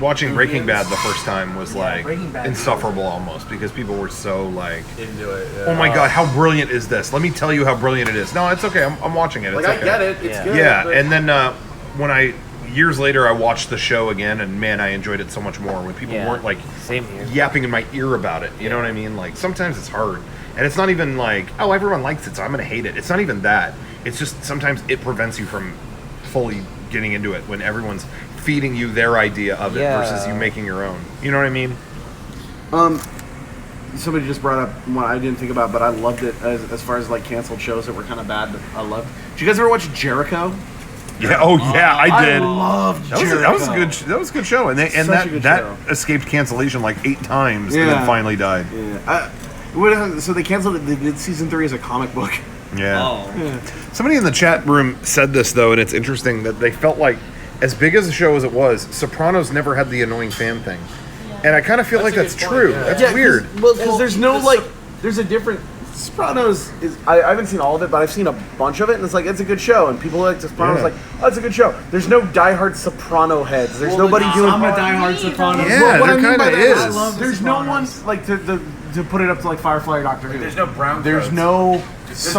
watching Breaking Bad the first time was like Breaking Bad. insufferable almost because people were so like Into it. oh my god, how brilliant is this? Let me tell you how brilliant it is. No, it's okay. I'm watching it. It's Like okay. I get it. It's good. Yeah, but and then when years later I watched the show again, and man, I enjoyed it so much more when people weren't like Same here. yapping in my ear about it. You know what I mean? Like sometimes it's hard, and it's not even like oh everyone likes it, so I'm gonna hate it. It's not even that. It's just sometimes it prevents you from fully getting into it when everyone's feeding you their idea of it versus you making your own. You know what I mean? Somebody just brought up one I didn't think about, but I loved it as far as like canceled shows that were kind of bad. That I loved. Did you guys ever watch Jericho? Yeah. Oh yeah, I did. I loved Jericho. That was a good. That was a good show, and Such a good that show. escaped cancellation like 8 times, and Yeah. then finally died. Yeah. So they canceled it. They did season 3 as a comic book. Yeah. Oh. Somebody in the chat room said this though, and it's interesting that they felt like, as big as the show as it was, Sopranos never had the annoying fan thing, and I kind of feel like that's true. That's weird. Because there's no like, there's a different. Sopranos is. I haven't seen all of it, but I've seen a bunch of it, and it's like it's a good show, and people like Sopranos like, oh, it's a good show. There's no diehard Soprano heads. There's nobody doing. I'm a diehard Sopranos. Yeah, Well, what there I mean by kinda that is. I love the There's no one Sopranos. like to put it up to like Firefly or Doctor Who. There's no brown There's coats. no no pasta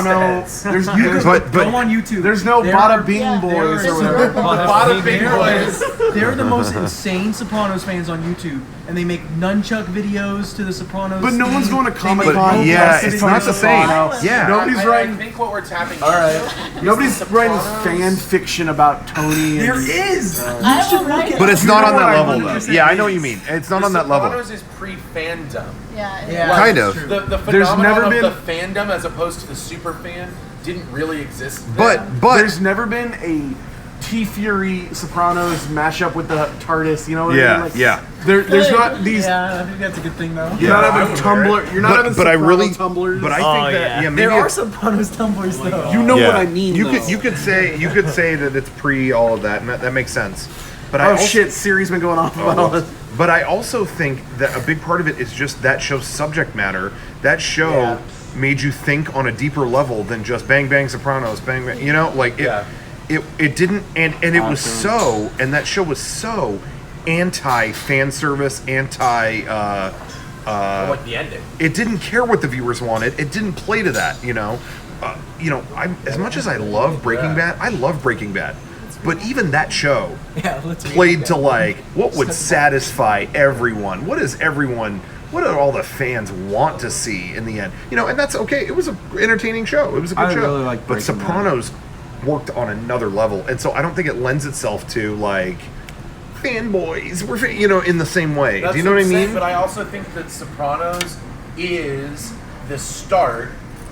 Soprano. heads. There's But Go on YouTube. there's no There Bada are- Bing yeah, Boys there or are- whatever. Bada Bing Boys. They're the most insane Sopranos fans on YouTube, and they make nunchuck videos to the Sopranos. But no theme. one's going to They Comic make Con. But yeah, robots it's sitting not in the same. Sopranos. Yeah. Nobody's I writing. think what we're tapping All right. into Nobody's is writing Sopranos. fan fiction about Tony. There And, is. I You should will look write at But it's not on know that what I level though. 100% Yeah, I know what is. you mean. It's not The on that level. Sopranos is pre-fandom. Yeah. Yeah, Kind that's of. true. The There's phenomenon never of been- the fandom as opposed to the super fan didn't really exist then. But there's never been a T-Fury Sopranos mashup with the TARDIS. You know what I Yeah, mean? Like, yeah. There's not these. Yeah, I think that's a good thing though. You're not Yeah, having Tumblr. You're not having but I Soprano really Tumblrs. But I Oh, think that yeah. maybe There are it's- Sopranos tumblers though. you know yeah. what I mean. You though. could say that it's pre all of that, and that makes sense. But I Oh also, shit! Siri's been going off about all this. But I also think that a big part of it is just that show's subject matter. That show made you think on a deeper level than just bang bang Sopranos, bang bang. You know, like it didn't, and it was so, and that show was so anti fan service, anti. like the ending. It didn't care what the viewers wanted. It didn't play to that. I as much as I love Breaking Bad, I love Breaking Bad. But even that show played to like what would satisfy everyone. What do all the fans want to see in the end? And that's okay. It was an entertaining show. It was a good I show. really like but Breaking Bad. Sopranos worked on another level, and so I don't think it lends itself to like fanboys. We're in the same way. That's Do you know what I I'm saying, mean? But I also think that Sopranos is the start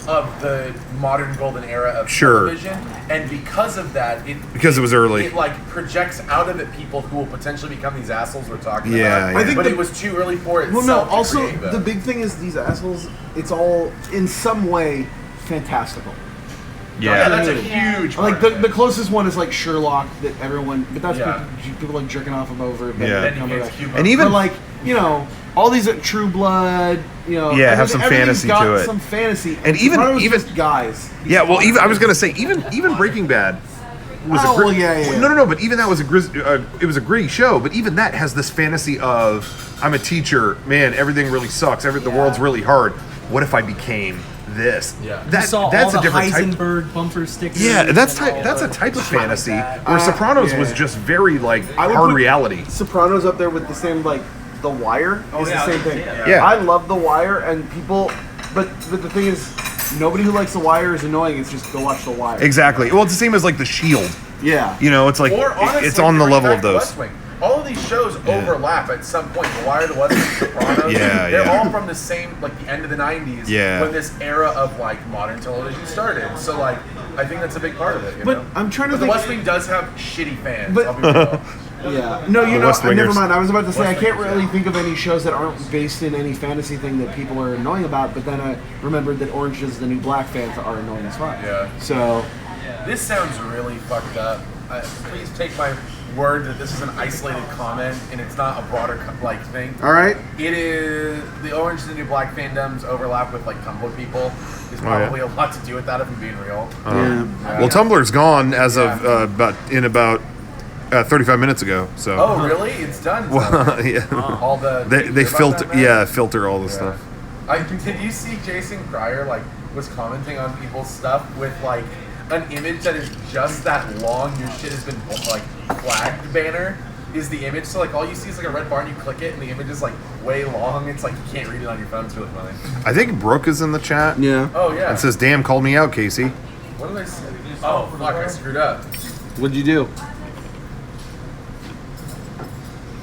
of the modern golden era of television, and because of that, because it was early. It like projects out of it people who will potentially become these assholes we're talking Yeah, about. yeah. I think but it was too early for it. Well, no. to Also, create them. the big thing is these assholes. It's all in some way fantastical. Yeah, that's a huge. Like part of the closest one is like Sherlock that everyone, but that's Yeah. people like jerking off him over. Yeah. And even like all these True Blood, Yeah, have some everything's fantasy got to it. Some fantasy, And even Sopranos even just guys. Yeah, well, even I was gonna say even Breaking Bad was Oh, a well, yeah. No, but even that was it was a gritty show. But even that has this fantasy of I'm a teacher, man. Everything really sucks. The world's really hard. What if I became this? Yeah. You saw that's all a the different type. Heisenberg bumper stickers. Yeah, that's and all that's a the type of shit like fantasy. that. Where Sopranos yeah. was just very like I would hard put reality. Sopranos up there with the same like The Wire is the same thing. Yeah. I love The Wire, and people, but the thing is, nobody who likes The Wire is annoying. It's just go watch The Wire. Exactly. Well, it's the same as like The Shield. Yeah. It's like Or honestly, it's on the bring level back of The those. West Wing. All of these shows overlap at some point. The Wire, The West Wing, Sopranos. Yeah, they're yeah. all from the same, like the end of the '90s. Yeah. When this era of like modern television started. So like, I think that's a big part of it. But know? I'm trying to But think. The West Wing does have shitty fans. But- I'll be real. Yeah. No, West never Wingers. mind. I was about to say West I can't Wingers, really yeah. think of any shows that aren't based in any fantasy thing that people are annoying about. But then I remembered that Orange is the New Black fans are annoying as fuck. Yeah. So This sounds really fucked up. Please take my word that this is an isolated comment and it's not a broader like thing. All right. It is the Orange is the New Black fandoms overlap with like Tumblr people. There's probably a lot to do with that if I'm being real. Well, Tumblr's gone as of about 35 minutes ago. So. Oh really? It's done. Well, yeah. All the they filter all the stuff. Did you see Jason Cryer was commenting on people's stuff with like an image that is just that long? Your shit has been flagged banner is the image. So all you see is a red bar and you click it and the image is way long. It's you can't read it on your phone. It's really funny. I think Brooke is in the chat. Yeah. Oh yeah. It says, "Damn, called me out, Casey." What did I say? Oh fuck! I screwed up. What'd you do?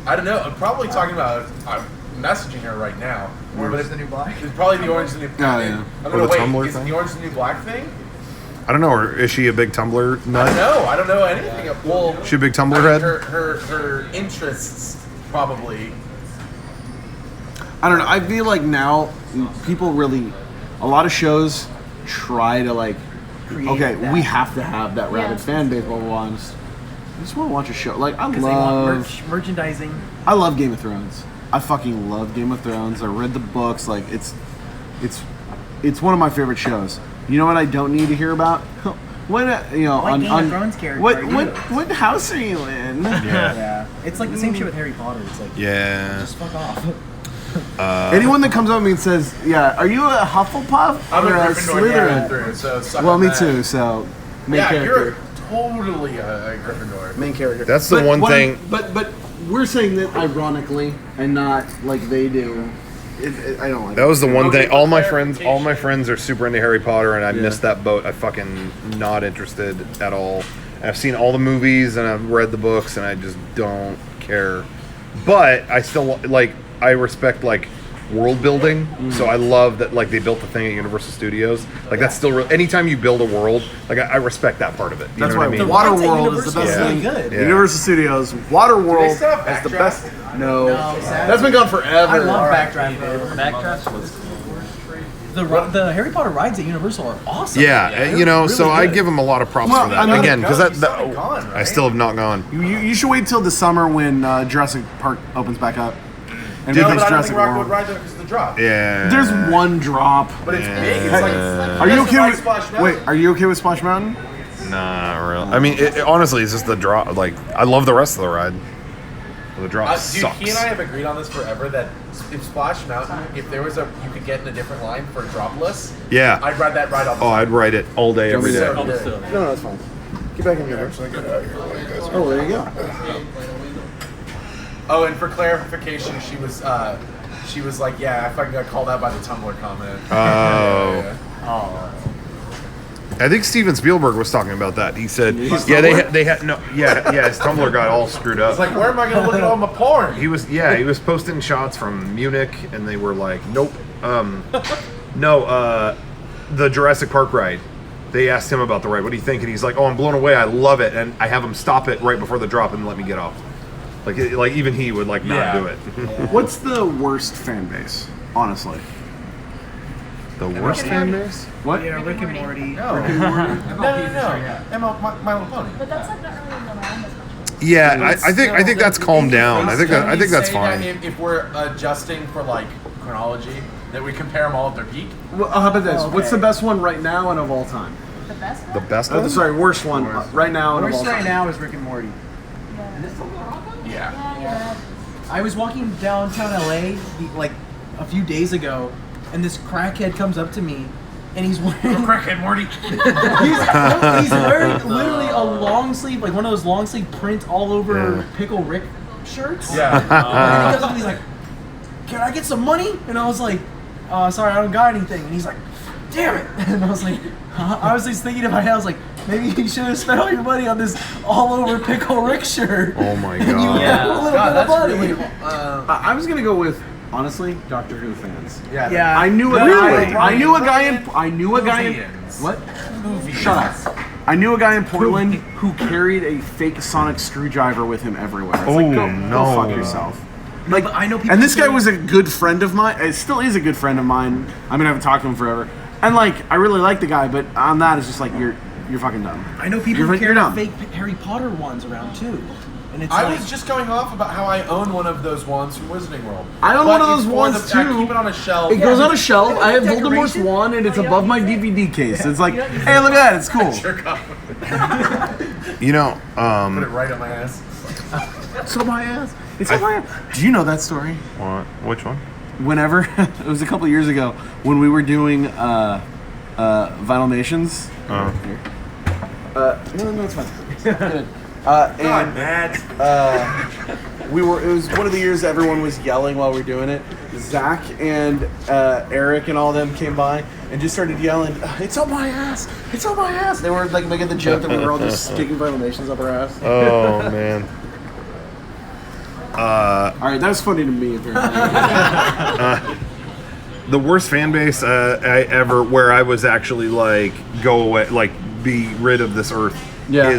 I don't know. I'm probably talking about. I'm messaging her right now. Orange is the New Black? It's probably the Orange is the New Black. Oh, yeah. I'm gonna the wait. Tumblr Is it thing? the Orange is the New Black thing? I don't know. Or is she a big Tumblr nut? I don't know anything. Well, She a big Tumblr I mean, head? her interests probably. I don't know. I feel like now people a lot of shows try to okay, that. we have to have that rabid Yeah. fan base, blah, blah, blah. I just want to watch a show. I Because they want love merchandising. I love Game of Thrones. I fucking love Game of Thrones. I read the books. It's one of my favorite shows. You know what I don't need to hear about? When What Game of Thrones character are you? what house are you in? Yeah. It's like the same shit with Harry Potter. It's like, Yeah. just fuck off. Anyone that comes up to me and says, "Yeah, are you a Hufflepuff I'm or a a Gryffindor Slytherin?" through, so suck Well, on me that. too. So main Yeah, character. you're totally a Gryffindor. Main character. That's the one thing- But we're saying that ironically and not like they do. I don't like. That was the one Okay, thing. for All my friends clarification. are super into Harry Potter, and I Yeah. missed that boat. I fucking not interested at all. I've seen all the movies and I've read the books, and I just don't care. But I still I respect world building, so I love that they built the thing at Universal Studios. That's still real. Anytime you build a world, I respect that part of it. You That's know why what I mean? Water rides at World is the Universal best are thing. really good. Yeah. Universal Studios, Water World is still have the Backdraft? best. No, sad. that's been gone forever. I love Backdraft. Backdraft was The Harry Potter rides at Universal are awesome. Yeah, so I give them a lot of props Well, for that. I mean, Again, because you still haven't gone, I right? still have not gone. You should wait till the summer when Jurassic Park opens back up. And Dude, No, release but I don't Jurassic think Rockwood World. rides it because of the drop. Yeah. There's one drop. But it's big. It's Are you okay with? Splash Mountain. Wait, are you okay with Splash Mountain? Nah, not really. I mean, honestly, it's just the drop. I love the rest of the ride. The drop Dude, sucks. he and I have agreed on this forever that if Splash Mountain, if there was you could get in a different line for dropless, Yeah. I'd ride that ride all the Oh, time. I'd ride it all day, every day. So all the good. stuff. No, that's fine. Get back in here. Oh, there you go. Oh, and for clarification, she was like, yeah, I fucking got called out by the Tumblr comment. Oh. Yeah. I think Steven Spielberg was talking about that. He said, His yeah, Tumblr? they had no, yeah, his Tumblr got all screwed up. It's like, where am I gonna look at all my porn? He was posting shots from Munich, and they were like, nope, no, the Jurassic Park ride. They asked him about the ride. What do you think? And he's like, oh, I'm blown away. I love it. And I have him stop it right before the drop and let me get off. Like even he would not do it. What's the worst fan base? Honestly, The worst fan base? what? Yeah, Rick and Morty. No. No. My Little Pony. But that's not really around as much. Yeah, I think that's calmed down. I think that's Say fine. that if we're adjusting for chronology, that we compare them all at their peak. Well, how about this? Okay. What's the best one right now and of all time? The best The one? best one? Sorry, worst one right now and of all Worst time. right now is Rick and Morty. Yeah. Yeah. I was walking downtown LA a few days ago, and this crackhead comes up to me, and he's wearing Crackhead Morty. he's wearing literally a long sleeve, like one of those long sleeve print all over Yeah. Pickle Rick shirts. Yeah. And he comes up and he's like, "Can I get some money?" And I was like, "Sorry, I don't got anything." And he's like, "Damn it!" And I was like, I was just thinking in my head, I was like, maybe you should have spent all your money on this all over Pickle Rick shirt. Oh my And you god. have a little God, bit of that's money. really. I was gonna go with honestly Doctor Who fans. Yeah. I knew a No, guy. no, I knew a guy in. Ryan, I knew a guy in. Whovians. What? Movie. Shut up. I knew a guy in Portland who carried a fake sonic screwdriver with him everywhere. It's like, Oh, go no. fuck yourself. Like, but I know people and this guy who- was a good friend of mine. It still is a good friend of mine. I mean, I haven't talked to him forever. And like, I really like the guy, but on that, it's just like you're fucking dumb. I know people You're who right, carry you're dumb. fake Harry Potter ones around too. And it's I like, was just going off about how I own one of those wands from Wizarding World. I own But one of it's those for wands the- I too. keep it on a shelf. It goes on a shelf. I have Voldemort's Decoration? wand, and it's above my DVD case. It's like, hey, look at that. It's cool. You know, Put it right on my ass. It's on my ass. It's on my ass. Do you know that story? what? Which one? Whenever it was a couple years ago when we were doing Vinyl Nations. No, it's fine. Good. And we were. It was one of the years that everyone was yelling while we were doing it. Zach and Eric and all of them came by and just started yelling, "It's on my ass! It's on my ass!" They were like making the joke that we were all just sticking Vinyl Nations up our ass. Oh man. All right, that was funny to me. Apparently. The worst fan base I ever, where I was actually like, go away, like be rid of this earth, Yeah.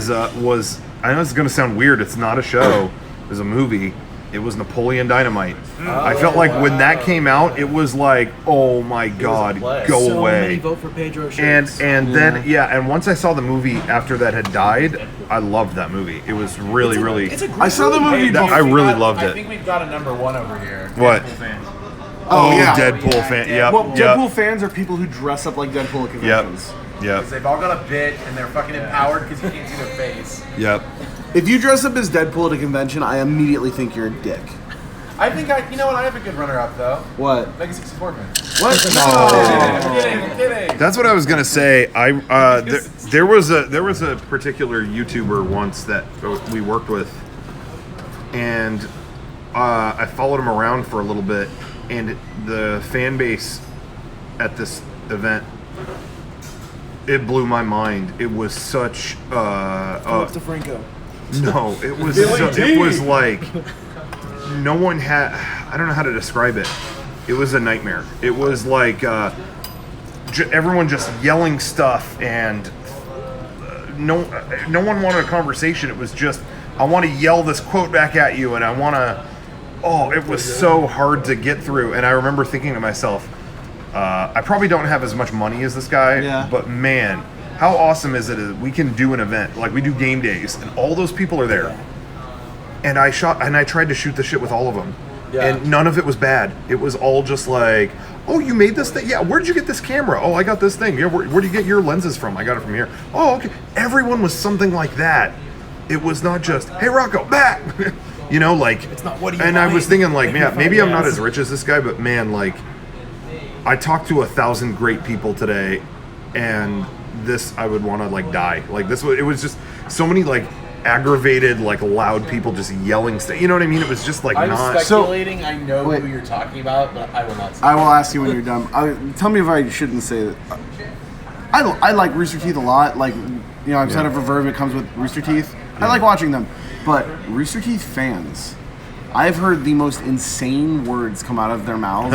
was. I know it's gonna sound weird. It's not a show. It was a movie. It was Napoleon Dynamite. I felt like when that came out, it was like, oh my god, play. go so away. many vote for Pedro And shirts. then and once I saw the movie after that had died, I loved that movie. It was really really. It's a great I saw the movie. That- I really loved I it. think we've got a number one over here. What? Oh, yeah. Deadpool fan. Yep. Well, yep. Deadpool fans are people who dress up like Deadpool at Yep. conventions. Yep. Because they've all got a bit and they're fucking empowered because you can't see their face. Yep. If you dress up as Deadpool at a convention, I immediately think you're a dick. I think you know what? I have a good runner-up though. What? Mega64 fan. What? I'm kidding. That's what I was gonna say. There was a particular YouTuber once that we worked with, and I followed him around for a little bit, and the fan base at this event, it blew my mind. It was such DeFranco. no, it was it was like no one had. I don't know how to describe it. It was a nightmare. It was like everyone just yelling stuff, and no one wanted a conversation. It was just, I want to yell this quote back at you, and I want to. Oh, it was so hard to get through. And I remember thinking to myself, I probably don't have as much money as this guy, Yeah. but man, how awesome is it that we can do an event like we do game days, and all those people are there. And I tried to shoot the shit with all of them. Yeah. And none of it was bad. It was all just like, oh, you made this thing? Yeah, where'd you get this camera? Oh, I got this thing. Yeah, where'd you get your lenses from? I got it from here. Oh, okay. Everyone was something like that. It was not just, hey, Rocco, back! You know, like... It's not, what do you And I was mind? thinking, like, Make me man, maybe find I'm not ass. as rich as this guy, but man, like, I talked to 1,000 great people today, and this, I would want to, like, die. Like, it was just so many, like, aggravated, like, loud people just yelling stuff. You know what I mean? It was just, like, I'm not... speculating. I know Wait. who you're talking about, but I will not say. I will ask you when you're done. Tell me if I shouldn't say that. I like Rooster Teeth a lot. Like, you know, I've signed up for Verve. It comes with Rooster Teeth. I like watching them. But Rooster Teeth fans, I've heard the most insane words come out of their mouths.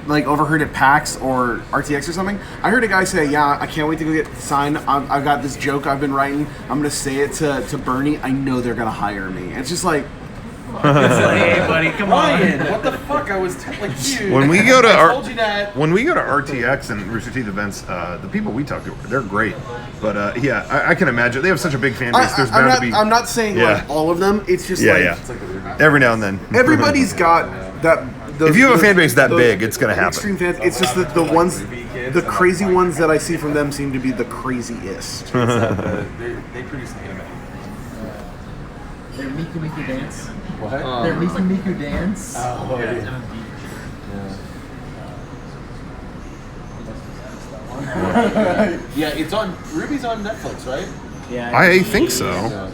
Like, overheard at PAX or RTX or something. I heard a guy say, "Yeah, I can't wait to go get signed. I've got this joke I've been writing. I'm gonna say it to Bernie. I know they're gonna hire me." It's just like, Hey, buddy, come Ryan, on. what the fuck? I was like, dude. When we go to I told you that. when we go to RTX and Rooster Teeth events, the people we talk to, they're great. But yeah, I can imagine they have such a big fan base. There's bound to be. I'm not saying Yeah. like all of them. It's just Yeah, like yeah. Every now and then. everybody's got that. If you have a fan base that big, it's gonna happen. Extreme fans. It's just that the ones, the crazy ones that I see from them seem to be the craziest. They produce anime. Their Miku Miku dance. What? Their Miku Miku dance. Oh, yeah, it's on. Ruby's on Netflix, right? Yeah. I think so. Yeah.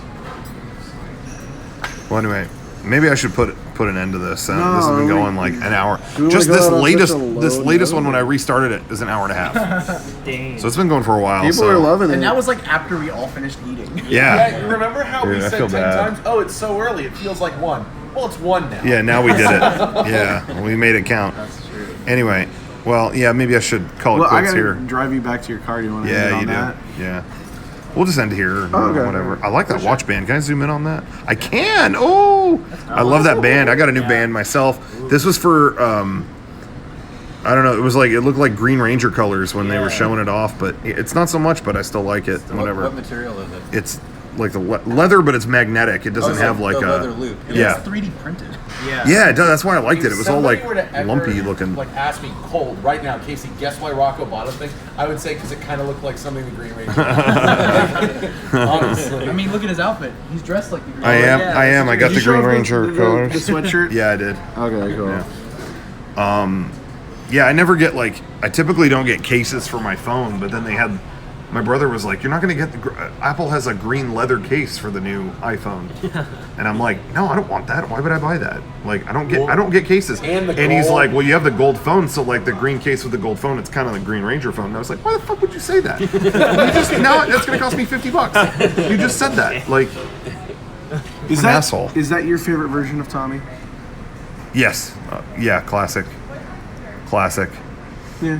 Well, anyway, maybe I should put an end to this. This has been we- going like an hour. we wanna Just go this out on latest such a low this latest note? one when I restarted it is an hour and a half. Dang. So it's been going for a while. People so. are loving it. And that was like after we all finished eating. Yeah. You remember how we Dude, I said feel 10 bad. times? Oh, it's so early. It feels like 1. Well, it's 1 now. Yeah, now we did it. Yeah, we made it count. That's true. Anyway, well, yeah, maybe I should call it well, I quits gotta here. drive you back to your car. Do you want to Yeah, on you do. that? Yeah. We'll just end here. okay. Whatever. I like that watch band. Can I zoom in on that? I can. Oh, I love that band. I got a new band myself. This was for I don't know. It was like it looked like Green Ranger colors when they were showing it off, but it's not so much. But I still like it. Whatever. What material is it? It's like the leather, but it's magnetic. It doesn't have like the a leather loop. Yeah. It's 3D printed. Yeah, it does. That's why I liked it. It was all Somebody like were to ever, lumpy looking. Like ask me cold right now, Casey, guess why Rocco bought a thing? I would say because it kind of looked like something the Green Ranger. Honestly, I mean, look at his outfit. He's dressed like the Green I Ranger. am. I got Did the you show Green off Ranger the colors. sweatshirt? Yeah, I did. Okay, cool. Yeah, I never get like. I typically don't get cases for my phone, but then they had. My brother was like, "You're not going to get the Apple has a green leather case for the new iPhone," and I'm like, "No, I don't want that. Why would I buy that? Like, I don't get cases." And he's gold. like, "Well, you have the gold phone, so like the green case with the gold phone, it's kind of the Green Ranger phone." And I was like, "Why the fuck would you say that? Now that's going to cost me $50. You just said that. Like, Is an that asshole." Is that your favorite version of Tommy? Yes, yeah, classic. Yeah.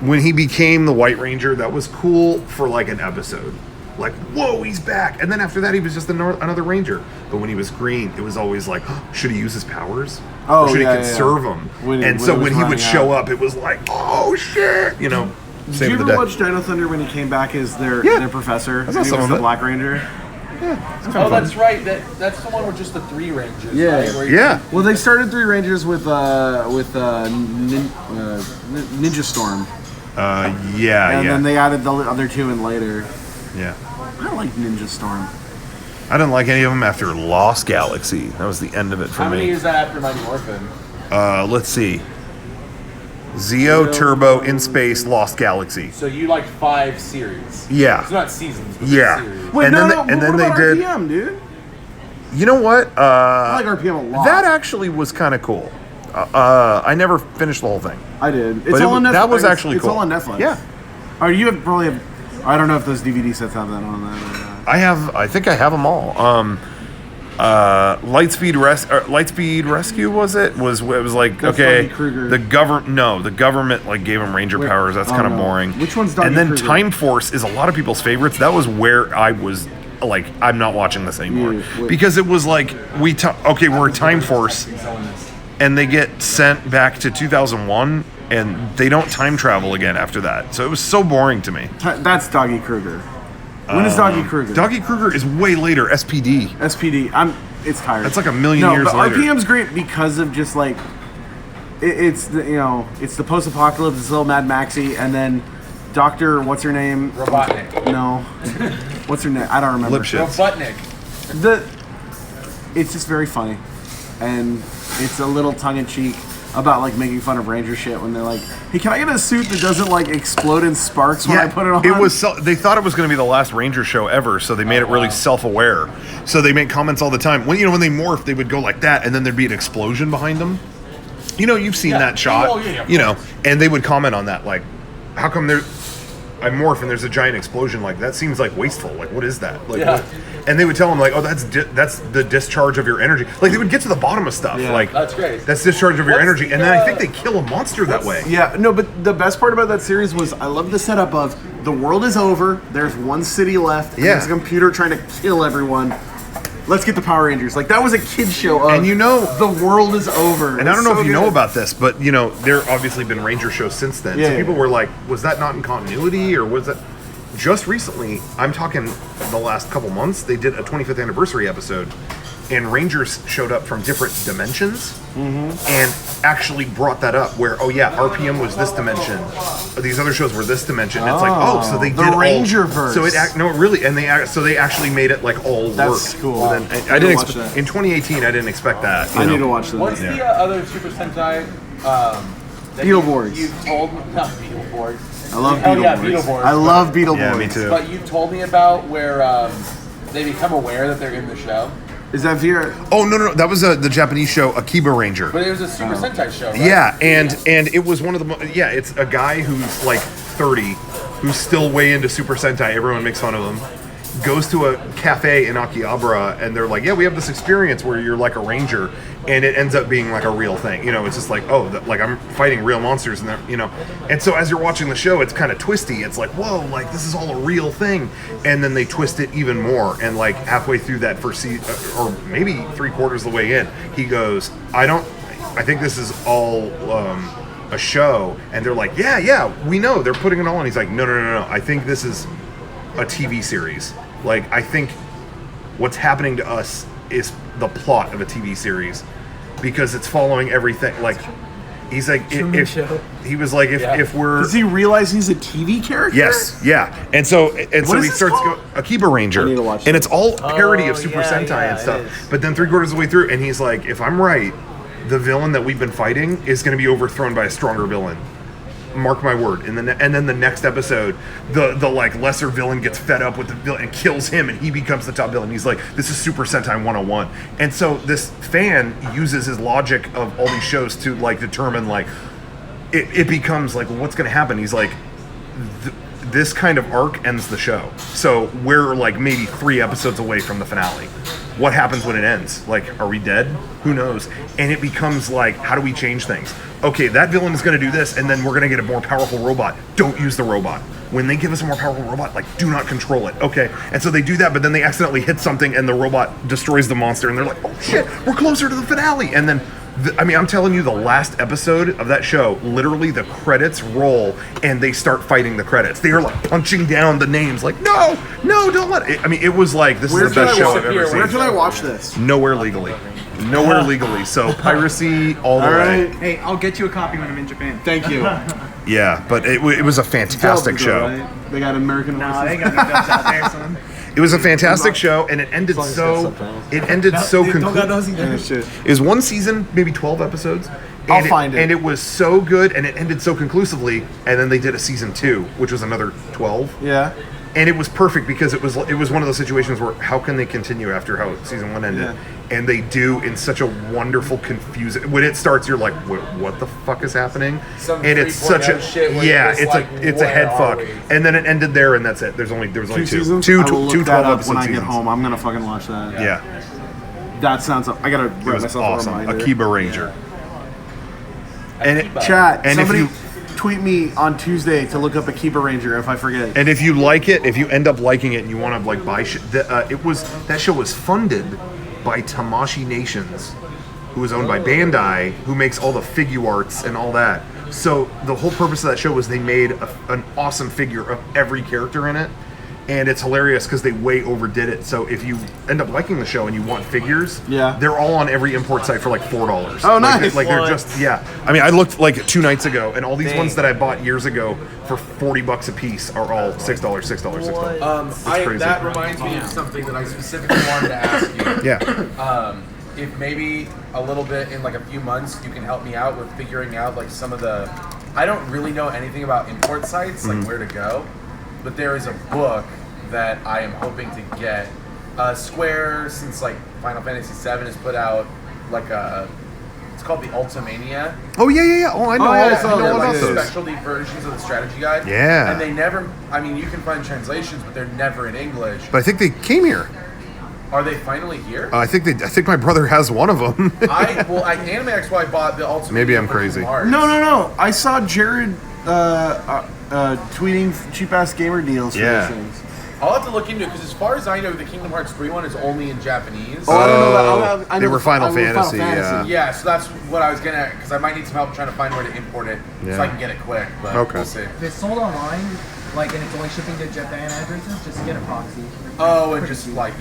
When he became the White Ranger, that was cool for like an episode. Like, whoa, he's back. And then after that, he was just another Ranger. But when he was green, it was always like, oh, should he use his powers? Oh, or should yeah, he conserve them? When So it was when he would running show out. up, it was like, oh, shit. You know, Did same you with the ever day. watch Dino Thunder when he came back as their professor? I And saw he some was of the it. Black Ranger? oh, that's right. That's the one with just the 3 Rangers. Yeah. right? Where you- Yeah. Well, they started Three Rangers with Ninja Storm, Yeah. and then they added the other 2 in later. Yeah. I like Ninja Storm. I didn't like any of them after Lost Galaxy. That was the end of it for How many me. is that after Mighty Morphin? Let's see. Zeo, Turbo, In Space, Lost Galaxy. So you like 5 series? Yeah. It's not seasons. But Yeah. Series. Wait, And no, then no. they- and what then they about did- RPM, dude? You know what? I like RPM a lot. That actually was kind of cool. I never finished the whole thing. I did. It's But all on Netflix. that was actually it's cool. all on Netflix. Yeah. Or you have probably have. I don't know if those DVD sets have that on that. Or not. I think I have them all. Lightspeed Rescue was it? It was like That's okay, Doggy Kruger. the government like gave him Ranger Wait, powers. That's oh, kind of no. boring. Which one's Doggy And then Kruger? Time Force is a lot of people's favorites. That was where I was like, I'm not watching this anymore Yeah, wait. because it was like we're Time Force, and they get sent back to 2001. And they don't time travel again after that. So it was so boring to me. That's Doggy Kruger. When is Doggy Kruger? Doggy Kruger is way later. SPD. SPD. It's tired. That's like a million years but later. RPM's great because of just like it's the it's the post-apocalypse. It's little Mad Maxy, and then Doctor what's her name? Robotnik. No, what's her name? I don't remember. Lipschitz. Robotnik. It's just very funny, and it's a little tongue-in-cheek about like making fun of Ranger shit when they're like, "Hey, can I get a suit that doesn't like explode in sparks when I put it on?" It was. They thought it was going to be the last Ranger show ever, so they made it really self-aware. So they make comments all the time. When they morph, they would go like that, and then there'd be an explosion behind them. You've seen that shot. Oh, yeah, and they would comment on that, like, "How come I morph and there's a giant explosion? Like that seems like wasteful. Like what is that?" Like, Yeah. what? And they would tell them like, "Oh, that's the discharge of your energy." Like they would get to the bottom of stuff. Yeah. Like That's great. That's discharge of your What's energy, the, and then I think they kill a monster that way. Yeah, no, but the best part about that series was I love the setup of the world is over. There's one city left. And Yeah. there's a computer trying to kill everyone. Let's get the Power Rangers. Like that was a kid's show. Of, And the world is over. And I don't know It's if you so know good. about this, but there obviously been Ranger shows since then. Yeah, so yeah. people were like, was that not in continuity or was that just recently, I'm talking the last couple months, they did a 25th anniversary episode and Rangers showed up from different dimensions and actually brought that up where, oh yeah, RPM was this dimension. These other shows were this dimension. And it's like, oh, so they the did Rangerverse. So they actually made it like all That's work. cool. So then, I need to didn't watch that. in 2018 I didn't expect that. I need to watch that. What's the other Super Sentai? That Beetleborgs. You told me not Beetleborgs. I love Oh, yeah, Beetleborgs. Beetleborgs. I love Beetleborgs. Yeah, me too. But you told me about where they become aware that they're in the show. Is that Vera? Oh no, that was the Japanese show Akiba Ranger. But it was a Super Sentai show, right? Yeah, and it was one of the it's a guy who's like 30, who's still way into Super Sentai. Everyone makes fun of him. Goes to a cafe in Akihabara, and they're like, "Yeah, we have this experience where you're like a ranger," and it ends up being like a real thing. It's just like, oh, like I'm fighting real monsters, and and so as you're watching the show, it's kind of twisty. It's like, whoa, like this is all a real thing, and then they twist it even more. And like halfway through that first season, or maybe 3/4 of the way in, he goes, I think this is all a show, and they're like, yeah, we know they're putting it all on. He's like, no, I think this is a TV series. Like I think what's happening to us is the plot of a TV series, because it's following everything. Like, he's like, he was like, if we're... Does he realize he's a TV character? Yes, yeah. And so he starts going, Akiba Ranger. I need to watch and this. it's all parody of Super Sentai and stuff. But then 3/4 of the way through, and he's like, if I'm right, the villain that we've been fighting is going to be overthrown by a stronger villain. Mark my word. And then the next episode, the like lesser villain gets fed up with the villain and kills him, and he becomes the top villain. He's like, this is Super Sentai 101. And so this fan uses his logic of all these shows to like determine like it becomes like, well, what's going to happen? He's like, this kind of arc ends the show. So we're like maybe 3 episodes away from the finale. What happens when it ends? Like, are we dead? Who knows? And it becomes like, how do we change things? Okay, that villain is going to do this, and then we're going to get a more powerful robot. Don't use the robot. When they give us a more powerful robot, like, do not control it. Okay, and so they do that, but then they accidentally hit something, and the robot destroys the monster, and they're like, oh shit, we're closer to the finale. And then, I'm telling you, the last episode of that show, literally the credits roll, and they start fighting the credits. They are like punching down the names, like, no, don't let it. I mean, it was like, this is the best show I've ever seen. Where can I watch this? Nowhere legally. So piracy all the way. Hey, I'll get you a copy when I'm in Japan. Thank you. Yeah, but it was a fantastic show. Right? They got American voices. Nah, they got no dubs out there, son. It was a fantastic show, and it ended so conclusively. It was one season, maybe 12 episones. I'll find it. And it was so good, and it ended so conclusively. And then they did a season 2, which was another 12. Yeah. And it was perfect because it was one of those situations where how can they continue after how season 1 ended? Yeah. And they do in such a wonderful, confusing. When it starts, you're like, what the fuck is happening? Some and it's such a it's a head fuck. we? And then it ended there, and that's it. There was only 2 seasons. two I will look 12 that up episode when I seasons. get home. I'm gonna fucking watch that. Yeah, That sounds. I gotta it write was myself awesome. a reminder. Akiba Ranger. And Chat. And somebody if you tweet me on Tuesday to look up Akiba Ranger if I forget. And if you like it, if you end up liking it and you want to like buy shit, that show was funded by Tamashii Nations, who is owned by Bandai, who makes all the figure arts and all that. So the whole purpose of that show was they made an awesome figure of every character in it, and it's hilarious because they way overdid it. So if you end up liking the show and you want figures, they're all on every import site for like $4. Oh, nice! Like they're just I mean, I looked like 2 nights ago, and all these ones that I bought years ago for $40 a piece are all $6. That reminds me of something that I specifically wanted to ask you. Yeah. If maybe a little bit in like a few months you can help me out with figuring out like some of the. I don't really know anything about import sites, like where to go, but there is a book that I am hoping to get. Square, since like Final Fantasy VII has put out like a. It's called the Ultimania. Oh yeah. Oh, I know. I know They're about like those. specialty versions of the strategy guide. Yeah. And they never. I mean, you can find translations, but they're never in English. But I think they came here. Are they finally here? I think my brother has one of them. Anime XY bought the Ultimate. Maybe I'm crazy. No. I saw Jared tweeting cheap ass gamer deals for these things. I'll have to look into it because, as far as I know, the Kingdom Hearts 3 one is only in Japanese. Oh, I don't know that. I know they were Final Fantasy. Yeah, so that's what I was gonna, because I might need some help trying to find where to import it so I can get it quick. But we'll see. If it's sold online, like, and it's only shipping to Japan addresses, just get a proxy. Oh, and just like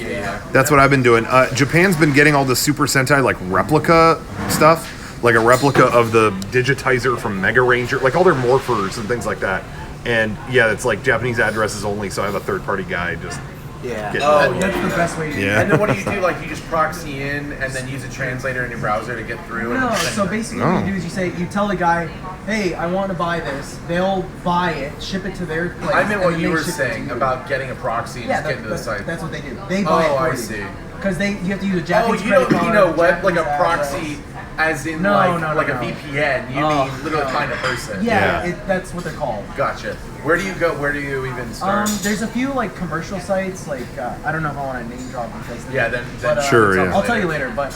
That's what I've been doing. Japan's been getting all the Super Sentai like replica stuff, like a replica of the digitizer from Mega Ranger, like all their morphers and things like that. And it's like Japanese addresses only, so I have a third-party guy just Yeah. Get Oh, that's the best way to do it. Yeah. And then what do you do? Like, you just proxy in and then use a translator in your browser to get through? No, and so basically what you do is you say, you tell the guy, hey, I want to buy this. They'll buy it, ship it to their place. I meant and what then you they were ship it to saying you. about getting a proxy and just getting to the site. That's what they do. They buy it for you. I see. Because you have to use a Oh, Japanese you credit don't card. mean a web, like a Japanese proxy address. as in No, like no, a no. VPN. You mean literally find a person. Yeah, that's what they're called. Gotcha. Where do you go? Where do you even start? There's a few like commercial sites, like I don't know if I want to name drop because Sure, yeah. I'll tell you later, but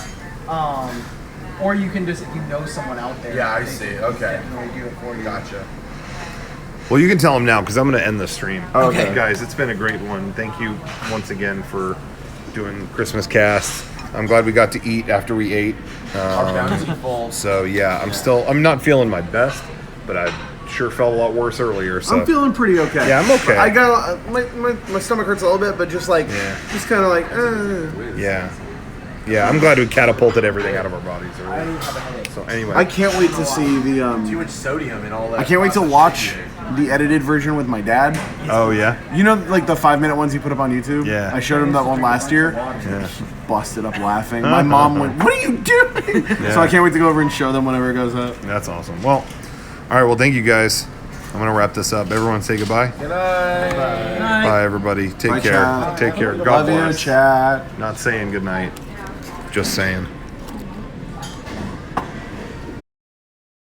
or you can just if you know someone out there. Yeah, I they see. can Okay. definitely do it for you. Gotcha. Well, you can tell them now because I'm going to end the stream. Okay. Guys, it's been a great one. Thank you once again for doing Christmas casts. I'm glad we got to eat after we ate. Our bounty's full. So yeah, I'm not feeling my best, but I sure felt a lot worse earlier. So I'm feeling pretty okay. Yeah, I'm okay. I got my stomach hurts a little bit, but just like just kind of like. Yeah, I'm glad we catapulted everything out of our bodies earlier. So anyway, I can't wait to see the. Too much sodium and all that. I can't wait to watch the edited version with my dad. Oh yeah. You know, like the 5-minute ones he put up on YouTube. Yeah. I showed him that one last year. Yeah. Busted up laughing. My mom went, "What are you doing?" So I can't wait to go over and show them whenever it goes up. That's awesome. Well, all right. Well, thank you guys. I'm gonna wrap this up. Everyone, say goodbye. Good night. Bye, everybody. Take Bye, care. chat. Take care. God Love bless. you, chat. Not saying goodnight. Just saying.